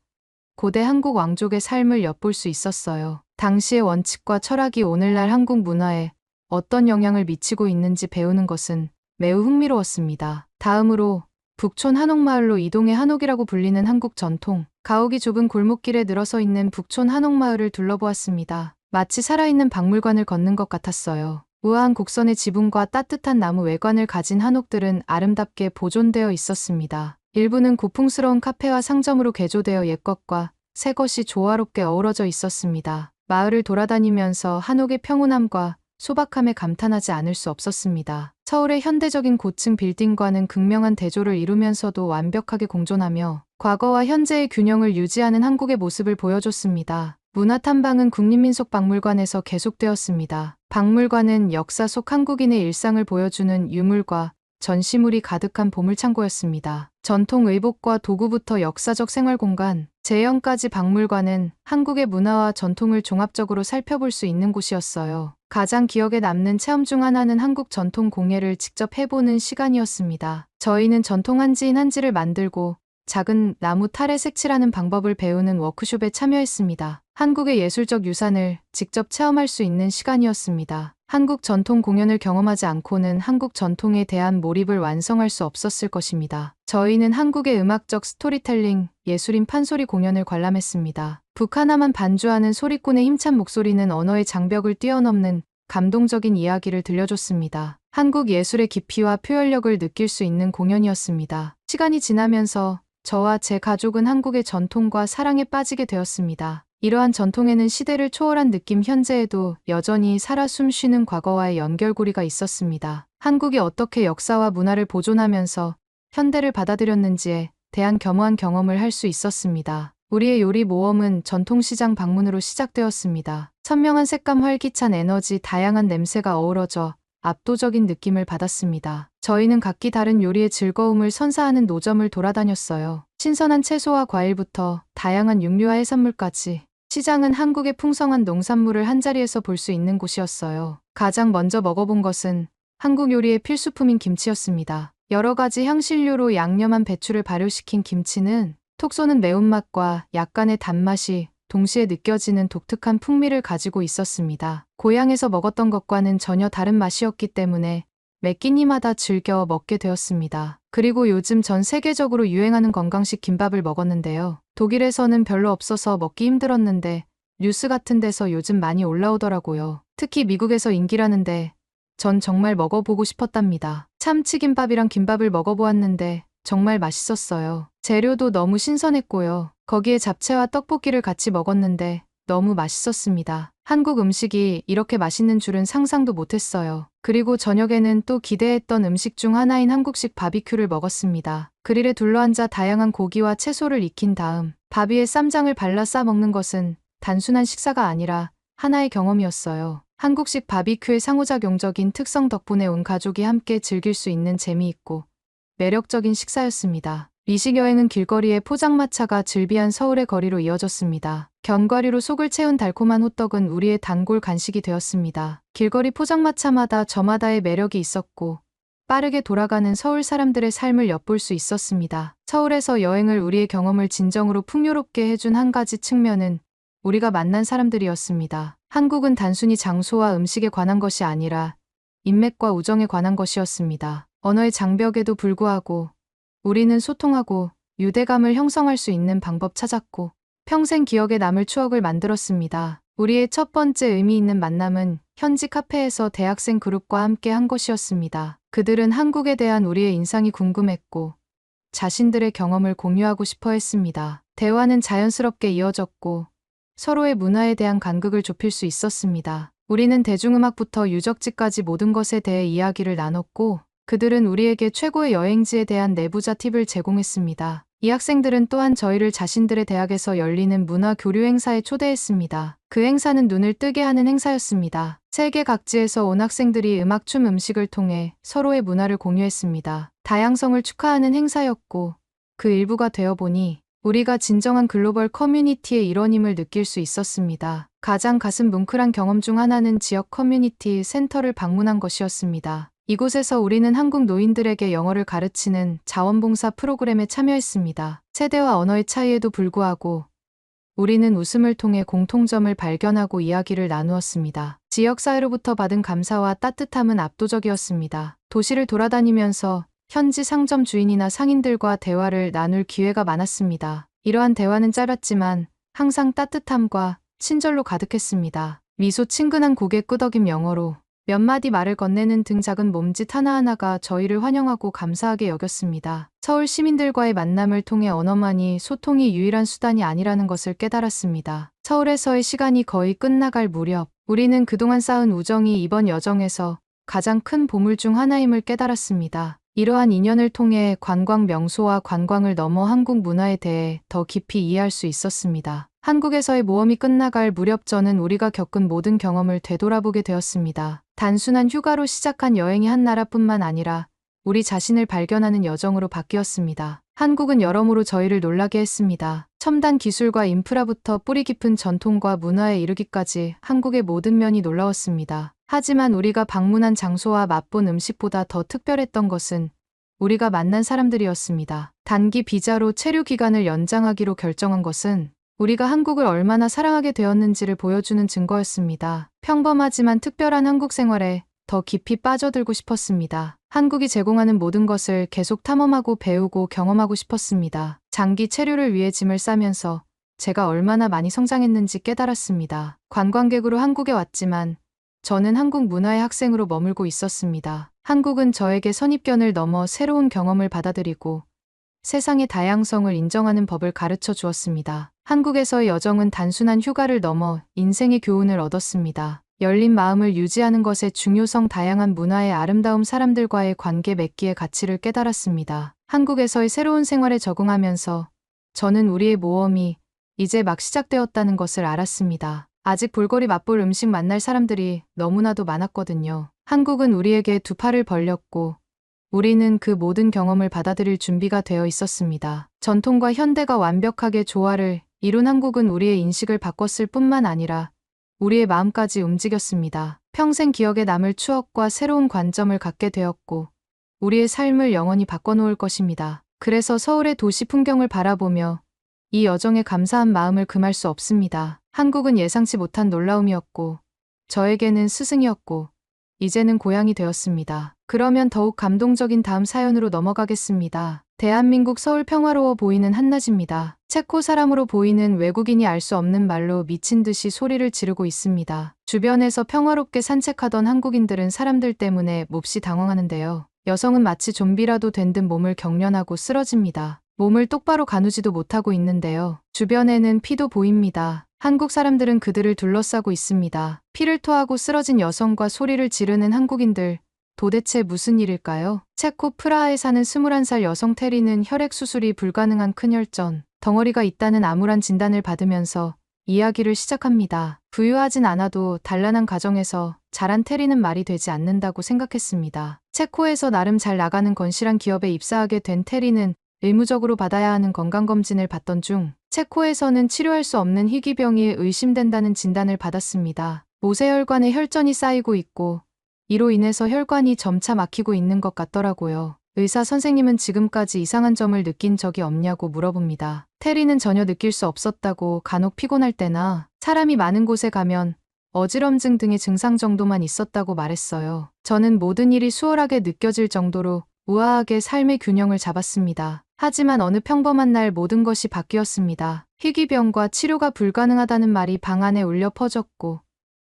고대 한국 왕족의 삶을 엿볼 수 있었어요. 당시의 원칙과 철학이 오늘날 한국 문화에 어떤 영향을 미치고 있는지 배우는 것은 매우 흥미로웠습니다. 다음으로 북촌 한옥마을로 이동해 한옥이라고 불리는 한국 전통, 가옥이 좁은 골목길에 늘어서 있는 북촌 한옥마을을 둘러보았습니다. 마치 살아있는 박물관을 걷는 것 같았어요. 우아한 곡선의 지붕과 따뜻한 나무 외관을 가진 한옥들은 아름답게 보존되어 있었습니다. 일부는 고풍스러운 카페와 상점으로 개조되어 옛것과 새것이 조화롭게 어우러져 있었습니다. 마을을 돌아다니면서 한옥의 평온함과 소박함에 감탄하지 않을 수 없었습니다. 서울의 현대적인 고층 빌딩과는 극명한 대조를 이루면서도 완벽하게 공존하며 과거와 현재의 균형을 유지하는 한국의 모습을 보여줬습니다. 문화탐방은 국립민속박물관에서 계속되었습니다. 박물관은 역사 속 한국인의 일상을 보여주는 유물과 전시물이 가득한 보물창고였습니다. 전통 의복과 도구부터 역사적 생활공간, 재현까지 박물관은 한국의 문화와 전통을 종합적으로 살펴볼 수 있는 곳이었어요. 가장 기억에 남는 체험 중 하나는 한국 전통 공예를 직접 해보는 시간이었습니다. 저희는 전통 한지인 한지를 만들고 작은 나무 탈에 색칠하는 방법을 배우는 워크숍에 참여했습니다. 한국의 예술적 유산을 직접 체험할 수 있는 시간이었습니다. 한국 전통 공연을 경험하지 않고는 한국 전통에 대한 몰입을 완성할 수 없었을 것입니다. 저희는 한국의 음악적 스토리텔링, 예술인 판소리 공연을 관람했습니다. 북 하나만 반주하는 소리꾼의 힘찬 목소리는 언어의 장벽을 뛰어넘는 감동적인 이야기를 들려줬습니다. 한국 예술의 깊이와 표현력을 느낄 수 있는 공연이었습니다. 시간이 지나면서 저와 제 가족은 한국의 전통과 사랑에 빠지게 되었습니다. 이러한 전통에는 시대를 초월한 느낌, 현재에도 여전히 살아 숨쉬는 과거와의 연결고리가 있었습니다. 한국이 어떻게 역사와 문화를 보존하면서 현대를 받아들였는지에 대한 겸허한 경험을 할 수 있었습니다. 우리의 요리 모험은 전통시장 방문으로 시작되었습니다. 선명한 색감, 활기찬 에너지, 다양한 냄새가 어우러져 압도적인 느낌을 받았습니다. 저희는 각기 다른 요리의 즐거움을 선사하는 노점을 돌아다녔어요. 신선한 채소와 과일부터 다양한 육류와 해산물까지. 시장은 한국의 풍성한 농산물을 한자리에서 볼 수 있는 곳이었어요. 가장 먼저 먹어본 것은 한국 요리의 필수품인 김치였습니다. 여러 가지 향신료로 양념한 배추를 발효시킨 김치는 톡 쏘는 매운맛과 약간의 단맛이 동시에 느껴지는 독특한 풍미를 가지고 있었습니다. 고향에서 먹었던 것과는 전혀 다른 맛이었기 때문에 매 끼니마다 즐겨 먹게 되었습니다. 그리고 요즘 전 세계적으로 유행하는 건강식 김밥을 먹었는데요. 독일에서는 별로 없어서 먹기 힘들었는데 뉴스 같은 데서 요즘 많이 올라오더라고요. 특히 미국에서 인기라는데 전 정말 먹어보고 싶었답니다. 참치김밥이랑 김밥을 먹어보았는데 정말 맛있었어요. 재료도 너무 신선했고요. 거기에 잡채와 떡볶이를 같이 먹었는데 너무 맛있었습니다. 한국 음식이 이렇게 맛있는 줄은 상상도 못했어요. 그리고 저녁에는 또 기대했던 음식 중 하나인 한국식 바비큐를 먹었습니다. 그릴에 둘러앉아 다양한 고기와 채소를 익힌 다음 밥 위에 쌈장을 발라 싸 먹는 것은 단순한 식사가 아니라 하나의 경험이었어요. 한국식 바비큐의 상호작용적인 특성 덕분에 온 가족이 함께 즐길 수 있는 재미있고 매력적인 식사였습니다. 미식 여행은 길거리의 포장마차가 즐비한 서울의 거리로 이어졌습니다. 견과류로 속을 채운 달콤한 호떡은 우리의 단골 간식이 되었습니다. 길거리 포장마차마다 저마다의 매력이 있었고 빠르게 돌아가는 서울 사람들의 삶을 엿볼 수 있었습니다. 서울에서 여행을 우리의 경험을 진정으로 풍요롭게 해준 한 가지 측면은 우리가 만난 사람들이었습니다. 한국은 단순히 장소와 음식에 관한 것이 아니라 인맥과 우정에 관한 것이었습니다. 언어의 장벽에도 불구하고 우리는 소통하고 유대감을 형성할 수 있는 방법 찾았고 평생 기억에 남을 추억을 만들었습니다. 우리의 첫 번째 의미 있는 만남은 현지 카페에서 대학생 그룹과 함께 한 것이었습니다. 그들은 한국에 대한 우리의 인상이 궁금했고 자신들의 경험을 공유하고 싶어 했습니다. 대화는 자연스럽게 이어졌고 서로의 문화에 대한 간극을 좁힐 수 있었습니다. 우리는 대중음악부터 유적지까지 모든 것에 대해 이야기를 나눴고 그들은 우리에게 최고의 여행지에 대한 내부자 팁을 제공했습니다. 이 학생들은 또한 저희를 자신들의 대학에서 열리는 문화 교류 행사에 초대했습니다. 그 행사는 눈을 뜨게 하는 행사였습니다. 세계 각지에서 온 학생들이 음악, 춤, 음식을 통해 서로의 문화를 공유했습니다. 다양성을 축하하는 행사였고 그 일부가 되어보니 우리가 진정한 글로벌 커뮤니티의 일원임을 느낄 수 있었습니다. 가장 가슴 뭉클한 경험 중 하나는 지역 커뮤니티 센터를 방문한 것이었습니다. 이곳에서 우리는 한국 노인들에게 영어를 가르치는 자원봉사 프로그램에 참여했습니다. 세대와 언어의 차이에도 불구하고 우리는 웃음을 통해 공통점을 발견하고 이야기를 나누었습니다. 지역사회로부터 받은 감사와 따뜻함은 압도적이었습니다. 도시를 돌아다니면서 현지 상점 주인이나 상인들과 대화를 나눌 기회가 많았습니다. 이러한 대화는 짧았지만 항상 따뜻함과 친절로 가득했습니다. 미소, 친근한 고개 끄덕임, 영어로 몇 마디 말을 건네는 등 작은 몸짓 하나하나가 저희를 환영하고 감사하게 여겼습니다. 서울 시민들과의 만남을 통해 언어만이 소통이 유일한 수단이 아니라는 것을 깨달았습니다. 서울에서의 시간이 거의 끝나갈 무렵 우리는 그동안 쌓은 우정이 이번 여정에서 가장 큰 보물 중 하나임을 깨달았습니다. 이러한 인연을 통해 관광 명소와 관광을 넘어 한국 문화에 대해 더 깊이 이해할 수 있었습니다. 한국에서의 모험이 끝나갈 무렵 저는 우리가 겪은 모든 경험을 되돌아보게 되었습니다. 단순한 휴가로 시작한 여행이 한 나라뿐만 아니라 우리 자신을 발견하는 여정으로 바뀌었습니다. 한국은 여러모로 저희를 놀라게 했습니다. 첨단 기술과 인프라부터 뿌리 깊은 전통과 문화에 이르기까지 한국의 모든 면이 놀라웠습니다. 하지만 우리가 방문한 장소와 맛본 음식보다 더 특별했던 것은 우리가 만난 사람들이었습니다. 단기 비자로 체류 기간을 연장하기로 결정한 것은 우리가 한국을 얼마나 사랑하게 되었는지를 보여주는 증거였습니다. 평범하지만 특별한 한국 생활에 더 깊이 빠져들고 싶었습니다. 한국이 제공하는 모든 것을 계속 탐험하고 배우고 경험하고 싶었습니다. 장기 체류를 위해 짐을 싸면서 제가 얼마나 많이 성장했는지 깨달았습니다. 관광객으로 한국에 왔지만 저는 한국 문화의 학생으로 머물고 있었습니다. 한국은 저에게 선입견을 넘어 새로운 경험을 받아들이고 세상의 다양성을 인정하는 법을 가르쳐 주었습니다. 한국에서의 여정은 단순한 휴가를 넘어 인생의 교훈을 얻었습니다. 열린 마음을 유지하는 것의 중요성, 다양한 문화의 아름다움, 사람들과의 관계 맺기의 가치를 깨달았습니다. 한국에서의 새로운 생활에 적응하면서 저는 우리의 모험이 이제 막 시작되었다는 것을 알았습니다. 아직 볼거리, 맛볼 음식, 만날 사람들이 너무나도 많았거든요. 한국은 우리에게 두 팔을 벌렸고 우리는 그 모든 경험을 받아들일 준비가 되어 있었습니다. 전통과 현대가 완벽하게 조화를 이룬 한국은 우리의 인식을 바꿨을 뿐만 아니라 우리의 마음까지 움직였습니다. 평생 기억에 남을 추억과 새로운 관점을 갖게 되었고 우리의 삶을 영원히 바꿔놓을 것입니다. 그래서 서울의 도시 풍경을 바라보며 이 여정에 감사한 마음을 금할 수 없습니다. 한국은 예상치 못한 놀라움이었고 저에게는 스승이었고 이제는 고향이 되었습니다. 그러면 더욱 감동적인 다음 사연으로 넘어가겠습니다. 대한민국 서울, 평화로워 보이는 한낮입니다. 체코 사람으로 보이는 외국인이 알 수 없는 말로 미친 듯이 소리를 지르고 있습니다. 주변에서 평화롭게 산책하던 한국인들은 사람들 때문에 몹시 당황하는데요. 여성은 마치 좀비라도 된 듯 몸을 경련하고 쓰러집니다. 몸을 똑바로 가누지도 못하고 있는데요. 주변에는 피도 보입니다. 한국 사람들은 그들을 둘러싸고 있습니다. 피를 토하고 쓰러진 여성과 소리를 지르는 한국인들. 도대체 무슨 일일까요? 체코 프라하에 사는 21살 여성 테리는 혈액 수술이 불가능한 큰 혈전 덩어리가 있다는 암울한 진단을 받으면서 이야기를 시작합니다. 부유하진 않아도 단란한 가정에서 자란 테리는 말이 되지 않는다고 생각했습니다. 체코에서 나름 잘 나가는 건실한 기업에 입사하게 된 테리는 의무적으로 받아야 하는 건강검진을 받던 중 체코에서는 치료할 수 없는 희귀병이 의심된다는 진단을 받았습니다. 모세혈관에 혈전이 쌓이고 있고 이로 인해서 혈관이 점차 막히고 있는 것 같더라고요. 의사 선생님은 지금까지 이상한 점을 느낀 적이 없냐고 물어봅니다. 테리는 전혀 느낄 수 없었다고, 간혹 피곤할 때나 사람이 많은 곳에 가면 어지럼증 등의 증상 정도만 있었다고 말했어요. 저는 모든 일이 수월하게 느껴질 정도로 우아하게 삶의 균형을 잡았습니다. 하지만 어느 평범한 날 모든 것이 바뀌었습니다. 희귀병과 치료가 불가능하다는 말이 방 안에 울려 퍼졌고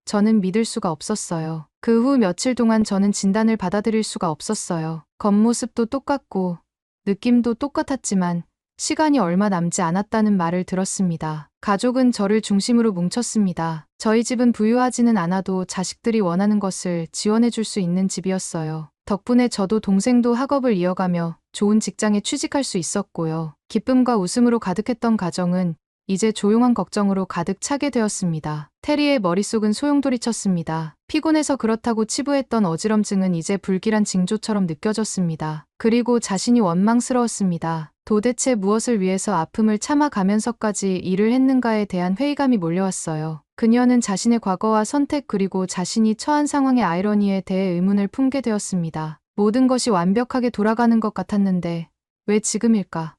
저는 믿을 수가 없었어요. 그 후 며칠 동안 저는 진단을 받아들일 수가 없었어요. 겉모습도 똑같고 느낌도 똑같았지만 시간이 얼마 남지 않았다는 말을 들었습니다. 가족은 저를 중심으로 뭉쳤습니다. 저희 집은 부유하지는 않아도 자식들이 원하는 것을 지원해 줄 수 있는 집이었어요. 덕분에 저도 동생도 학업을 이어가며 좋은 직장에 취직할 수 있었고요. 기쁨과 웃음으로 가득했던 가정은 이제 조용한 걱정으로 가득 차게 되었습니다. 테리의 머릿속은 소용돌이쳤습니다. 피곤해서 그렇다고 치부했던 어지럼증은 이제 불길한 징조처럼 느껴졌습니다. 그리고 자신이 원망스러웠습니다. 도대체 무엇을 위해서 아픔을 참아가면서까지 일을 했는가에 대한 회의감이 몰려왔어요. 그녀는 자신의 과거와 선택 그리고 자신이 처한 상황의 아이러니에 대해 의문을 품게 되었습니다. 모든 것이 완벽하게 돌아가는 것 같았는데 왜 지금일까?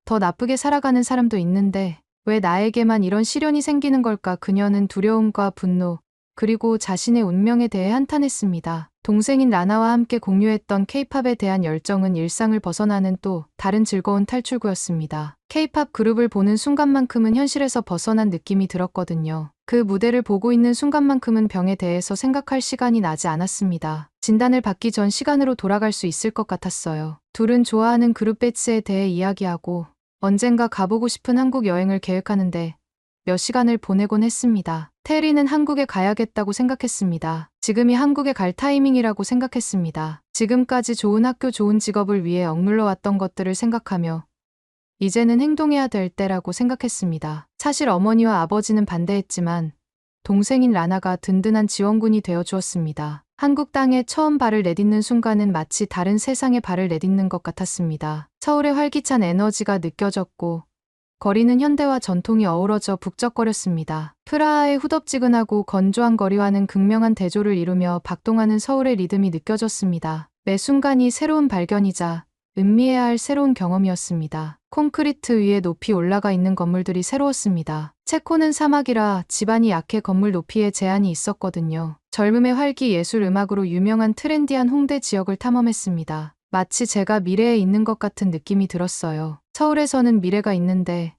더 나쁘게 살아가는 사람도 있는데 왜 나에게만 이런 시련이 생기는 걸까? 그녀는 두려움과 분노, 그리고 자신의 운명에 대해 한탄했습니다. 동생인 라나와 함께 공유했던 케이팝에 대한 열정은 일상을 벗어나는 또 다른 즐거운 탈출구였습니다. 케이팝 그룹을 보는 순간만큼은 현실에서 벗어난 느낌이 들었거든요. 그 무대를 보고 있는 순간만큼은 병에 대해서 생각할 시간이 나지 않았습니다. 진단을 받기 전 시간으로 돌아갈 수 있을 것 같았어요. 둘은 좋아하는 그룹 배츠에 대해 이야기하고 언젠가 가보고 싶은 한국 여행을 계획하는데 몇 시간을 보내곤 했습니다. 테리는 한국에 가야겠다고 생각했습니다. 지금이 한국에 갈 타이밍이라고 생각했습니다. 지금까지 좋은 학교, 좋은 직업을 위해 억눌러 왔던 것들을 생각하며 이제는 행동해야 될 때라고 생각했습니다. 사실 어머니와 아버지는 반대했지만 동생인 라나가 든든한 지원군이 되어 주었습니다. 한국 땅에 처음 발을 내딛는 순간은 마치 다른 세상에 발을 내딛는 것 같았습니다. 서울의 활기찬 에너지가 느껴졌고 거리는 현대와 전통이 어우러져 북적거렸습니다. 프라하의 후덥지근하고 건조한 거리와는 극명한 대조를 이루며 박동하는 서울의 리듬이 느껴졌습니다. 매 순간이 새로운 발견이자 음미해야 할 새로운 경험이었습니다. 콘크리트 위에 높이 올라가 있는 건물들이 새로웠습니다. 체코는 사막이라 지반이 약해 건물 높이에 제한이 있었거든요. 젊음의 활기, 예술, 음악으로 유명한 트렌디한 홍대 지역을 탐험했습니다. 마치 제가 미래에 있는 것 같은 느낌이 들었어요. 서울에서는 미래가 있는데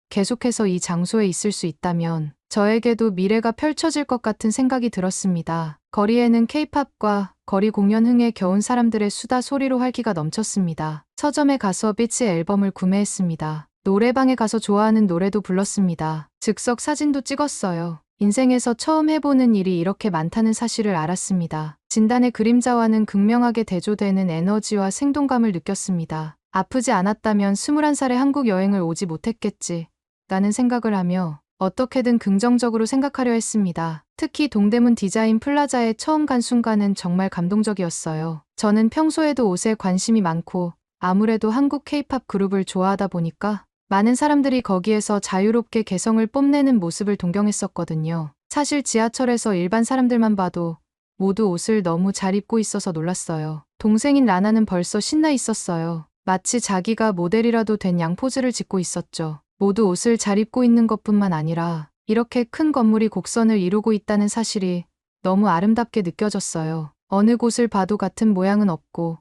계속해서 이 장소에 있을 수 있다면 저에게도 미래가 펼쳐질 것 같은 생각이 들었습니다. 거리에는 케이팝과 거리 공연 흥에 겨운 사람들의 수다 소리로 활기가 넘쳤습니다. 서점에 가서 비치 앨범을 구매했습니다. 노래방에 가서 좋아하는 노래도 불렀습니다. 즉석 사진도 찍었어요. 인생에서 처음 해보는 일이 이렇게 많다는 사실을 알았습니다. 진단의 그림자와는 극명하게 대조되는 에너지와 생동감을 느꼈습니다. 아프지 않았다면 21살에 한국 여행을 오지 못했겠지 라는 생각을 하며 어떻게든 긍정적으로 생각하려 했습니다. 특히 동대문 디자인 플라자에 처음 간 순간은 정말 감동적이었어요. 저는 평소에도 옷에 관심이 많고 아무래도 한국 케이팝 그룹을 좋아하다 보니까 많은 사람들이 거기에서 자유롭게 개성을 뽐내는 모습을 동경했었거든요. 사실 지하철에서 일반 사람들만 봐도 모두 옷을 너무 잘 입고 있어서 놀랐어요. 동생인 라나는 벌써 신나 있었어요. 마치 자기가 모델이라도 된 양 포즈를 짓고 있었죠. 모두 옷을 잘 입고 있는 것뿐만 아니라 이렇게 큰 건물이 곡선을 이루고 있다는 사실이 너무 아름답게 느껴졌어요. 어느 곳을 봐도 같은 모양은 없고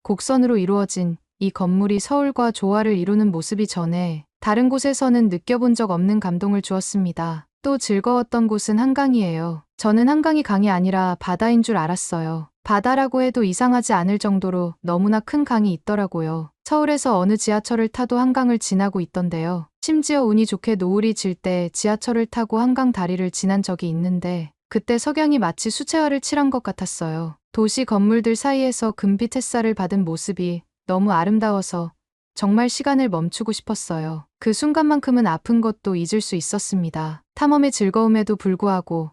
곡선으로 이루어진 이 건물이 서울과 조화를 이루는 모습이 전에 다른 곳에서는 느껴본 적 없는 감동을 주었습니다. 또 즐거웠던 곳은 한강이에요. 저는 한강이 강이 아니라 바다인 줄 알았어요. 바다라고 해도 이상하지 않을 정도로 너무나 큰 강이 있더라고요. 서울에서 어느 지하철을 타도 한강을 지나고 있던데요. 심지어 운이 좋게 노을이 질 때 지하철을 타고 한강 다리를 지난 적이 있는데 그때 석양이 마치 수채화를 칠한 것 같았어요. 도시 건물들 사이에서 금빛 햇살을 받은 모습이 너무 아름다워서 정말 시간을 멈추고 싶었어요. 그 순간만큼은 아픈 것도 잊을 수 있었습니다. 탐험의 즐거움에도 불구하고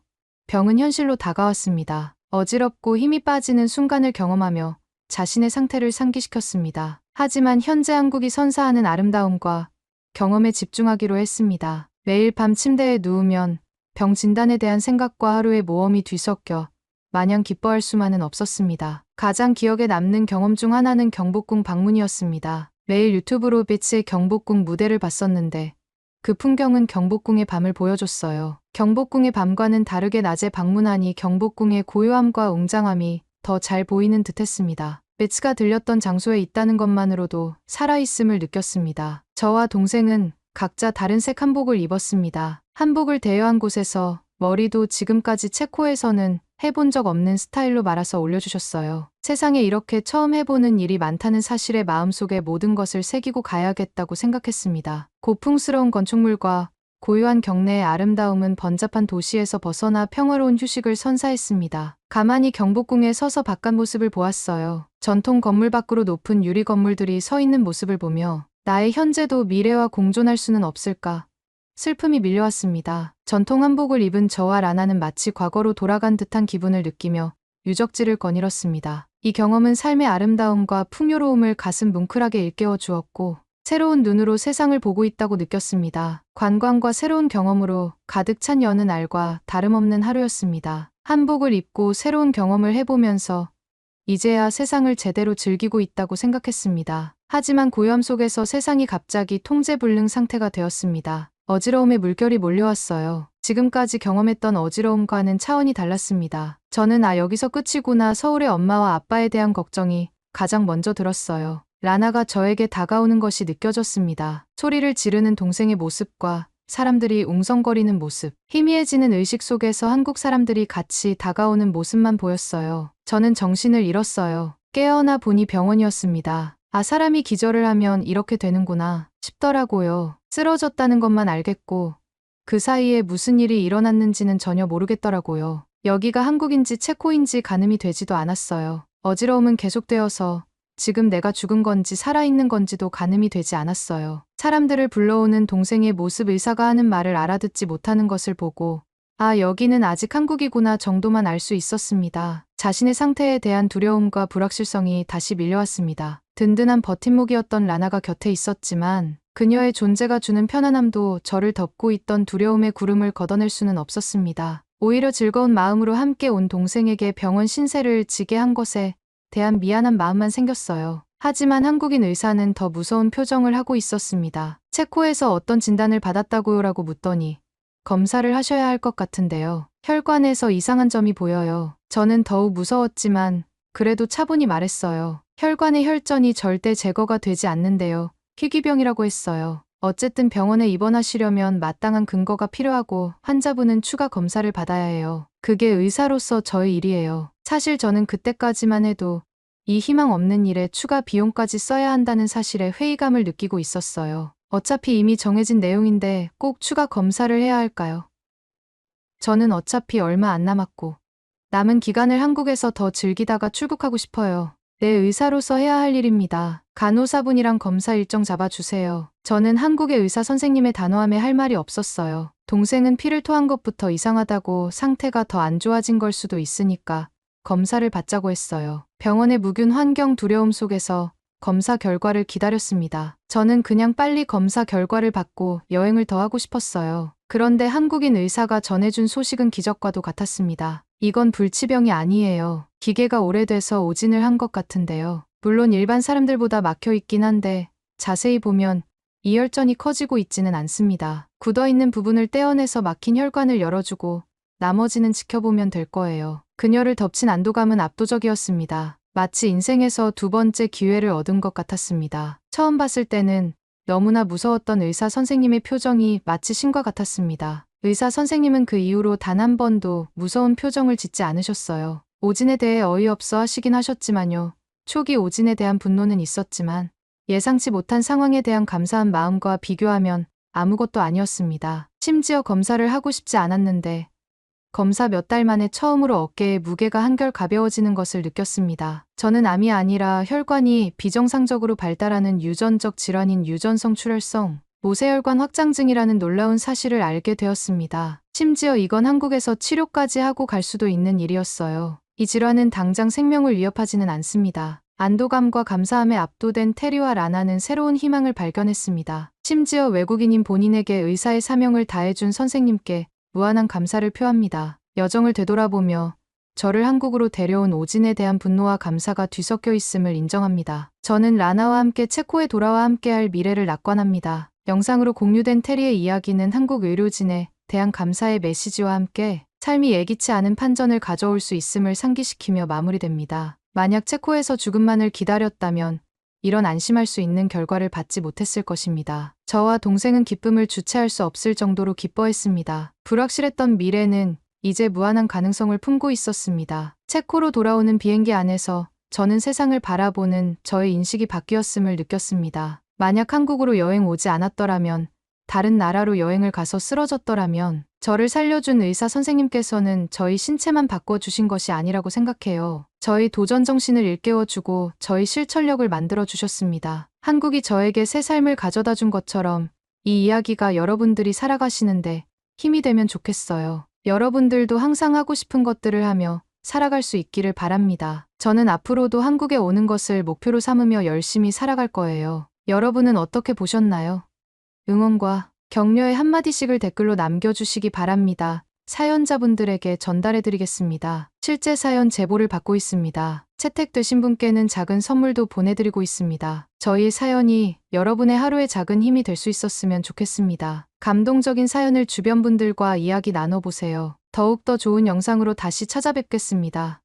병은 현실로 다가왔습니다. 어지럽고 힘이 빠지는 순간을 경험하며 자신의 상태를 상기시켰습니다. 하지만 현재 한국이 선사하는 아름다움과 경험에 집중하기로 했습니다. 매일 밤 침대에 누우면 병 진단에 대한 생각과 하루의 모험이 뒤섞여 마냥 기뻐할 수만은 없었습니다. 가장 기억에 남는 경험 중 하나는 경복궁 방문이었습니다. 매일 유튜브로 비치의 경복궁 무대를 봤었는데 그 풍경은 경복궁의 밤을 보여줬어요. 경복궁의 밤과는 다르게 낮에 방문하니 경복궁의 고요함과 웅장함이 더 잘 보이는 듯했습니다. 배츠가 들렸던 장소에 있다는 것만으로도 살아있음을 느꼈습니다. 저와 동생은 각자 다른 색 한복을 입었습니다. 한복을 대여한 곳에서 머리도 지금까지 체코에서는 해본 적 없는 스타일로 말아서 올려주셨어요. 세상에 이렇게 처음 해보는 일이 많다는 사실에 마음속에 모든 것을 새기고 가야겠다고 생각했습니다. 고풍스러운 건축물과 고요한 경내의 아름다움은 번잡한 도시에서 벗어나 평화로운 휴식을 선사했습니다. 가만히 경복궁에 서서 바깥 모습을 보았어요. 전통 건물 밖으로 높은 유리 건물들이 서 있는 모습을 보며 나의 현재도 미래와 공존할 수는 없을까? 슬픔이 밀려왔습니다. 전통 한복을 입은 저와 라나는 마치 과거로 돌아간 듯한 기분을 느끼며 유적지를 거닐었습니다. 이 경험은 삶의 아름다움과 풍요로움을 가슴 뭉클하게 일깨워 주었고 새로운 눈으로 세상을 보고 있다고 느꼈습니다. 관광과 새로운 경험으로 가득 찬 여느 날과 다름없는 하루였습니다. 한복을 입고 새로운 경험을 해보면서 이제야 세상을 제대로 즐기고 있다고 생각했습니다. 하지만 고요함 속에서 세상이 갑자기 통제불능 상태가 되었습니다. 어지러움의 물결이 몰려왔어요. 지금까지 경험했던 어지러움과는 차원이 달랐습니다. 저는 여기서 끝이구나. 서울의 엄마와 아빠에 대한 걱정이 가장 먼저 들었어요. 라나가 저에게 다가오는 것이 느껴졌습니다. 소리를 지르는 동생의 모습과 사람들이 웅성거리는 모습, 희미해지는 의식 속에서 한국 사람들이 같이 다가오는 모습만 보였어요. 저는 정신을 잃었어요. 깨어나 보니 병원이었습니다. 사람이 기절을 하면 이렇게 되는구나 싶더라고요. 쓰러졌다는 것만 알겠고 그 사이에 무슨 일이 일어났는지는 전혀 모르겠더라고요. 여기가 한국인지 체코인지 가늠이 되지도 않았어요. 어지러움은 계속되어서 지금 내가 죽은 건지 살아있는 건지도 가늠이 되지 않았어요. 사람들을 불러오는 동생의 모습, 의사가 하는 말을 알아듣지 못하는 것을 보고 여기는 아직 한국이구나 정도만 알 수 있었습니다. 자신의 상태에 대한 두려움과 불확실성이 다시 밀려왔습니다. 든든한 버팀목이었던 라나가 곁에 있었지만 그녀의 존재가 주는 편안함도 저를 덮고 있던 두려움의 구름을 걷어낼 수는 없었습니다. 오히려 즐거운 마음으로 함께 온 동생에게 병원 신세를 지게 한 것에 대한 미안한 마음만 생겼어요. 하지만 한국인 의사는 더 무서운 표정을 하고 있었습니다. 체코에서 어떤 진단을 받았다고요라고 묻더니 검사를 하셔야 할 것 같은데요. 혈관에서 이상한 점이 보여요. 저는 더욱 무서웠지만 그래도 차분히 말했어요. 혈관의 혈전이 절대 제거가 되지 않는데요. 희귀병이라고 했어요. 어쨌든 병원에 입원하시려면 마땅한 근거가 필요하고 환자분은 추가 검사를 받아야 해요. 그게 의사로서 저의 일이에요. 사실 저는 그때까지만 해도 이 희망 없는 일에 추가 비용까지 써야 한다는 사실에 회의감을 느끼고 있었어요. 어차피 이미 정해진 내용인데 꼭 추가 검사를 해야 할까요? 저는 어차피 얼마 안 남았고 남은 기간을 한국에서 더 즐기다가 출국하고 싶어요. 내 의사로서 해야 할 일입니다. 간호사분이랑 검사 일정 잡아주세요. 저는 한국의 의사 선생님의 단호함에 할 말이 없었어요. 동생은 피를 토한 것부터 이상하다고 상태가 더 안 좋아진 걸 수도 있으니까 검사를 받자고 했어요. 병원의 무균 환경, 두려움 속에서 검사 결과를 기다렸습니다. 저는 그냥 빨리 검사 결과를 받고 여행을 더 하고 싶었어요. 그런데 한국인 의사가 전해준 소식은 기적과도 같았습니다. 이건 불치병이 아니에요. 기계가 오래돼서 오진을 한 것 같은데요. 물론 일반 사람들보다 막혀 있긴 한데 자세히 보면 이혈전이 커지고 있지는 않습니다. 굳어있는 부분을 떼어내서 막힌 혈관을 열어주고 나머지는 지켜보면 될 거예요. 그녀를 덮친 안도감은 압도적이었습니다. 마치 인생에서 두 번째 기회를 얻은 것 같았습니다. 처음 봤을 때는 너무나 무서웠던 의사 선생님의 표정이 마치 신과 같았습니다. 의사 선생님은 그 이후로 단 한 번도 무서운 표정을 짓지 않으셨어요. 오진에 대해 어이없어 하시긴 하셨지만요. 초기 오진에 대한 분노는 있었지만 예상치 못한 상황에 대한 감사한 마음과 비교하면 아무것도 아니었습니다. 심지어 검사를 하고 싶지 않았는데 검사 몇 달 만에 처음으로 어깨에 무게가 한결 가벼워지는 것을 느꼈습니다. 저는 암이 아니라 혈관이 비정상적으로 발달하는 유전적 질환인 유전성 출혈성 모세혈관 확장증이라는 놀라운 사실을 알게 되었습니다. 심지어 이건 한국에서 치료까지 하고 갈 수도 있는 일이었어요. 이 질환은 당장 생명을 위협하지는 않습니다. 안도감과 감사함에 압도된 테리와 라나는 새로운 희망을 발견했습니다. 심지어 외국인인 본인에게 의사의 사명을 다해준 선생님께 무한한 감사를 표합니다. 여정을 되돌아보며 저를 한국으로 데려온 오진에 대한 분노와 감사가 뒤섞여 있음을 인정합니다. 저는 라나와 함께 체코에 돌아와 함께할 미래를 낙관합니다. 영상으로 공유된 테리의 이야기는 한국 의료진에 대한 감사의 메시지와 함께 삶이 예기치 않은 판전을 가져올 수 있음을 상기시키며 마무리됩니다. 만약 체코에서 죽음만을 기다렸다면 이런 안심할 수 있는 결과를 받지 못했을 것입니다. 저와 동생은 기쁨을 주체할 수 없을 정도로 기뻐했습니다. 불확실했던 미래는 이제 무한한 가능성을 품고 있었습니다. 체코로 돌아오는 비행기 안에서 저는 세상을 바라보는 저의 인식이 바뀌었음을 느꼈습니다. 만약 한국으로 여행 오지 않았더라면, 다른 나라로 여행을 가서 쓰러졌더라면, 저를 살려준 의사 선생님께서는 저희 신체만 바꿔주신 것이 아니라고 생각해요. 저희 도전 정신을 일깨워주고 저희 실천력을 만들어주셨습니다. 한국이 저에게 새 삶을 가져다 준 것처럼 이 이야기가 여러분들이 살아가시는데 힘이 되면 좋겠어요. 여러분들도 항상 하고 싶은 것들을 하며 살아갈 수 있기를 바랍니다. 저는 앞으로도 한국에 오는 것을 목표로 삼으며 열심히 살아갈 거예요. 여러분은 어떻게 보셨나요? 응원과 격려의 한마디씩을 댓글로 남겨주시기 바랍니다. 사연자분들에게 전달해드리겠습니다. 실제 사연 제보를 받고 있습니다. 채택되신 분께는 작은 선물도 보내드리고 있습니다. 저희 사연이 여러분의 하루의 작은 힘이 될 수 있었으면 좋겠습니다. 감동적인 사연을 주변 분들과 이야기 나눠보세요. 더욱더 좋은 영상으로 다시 찾아뵙겠습니다.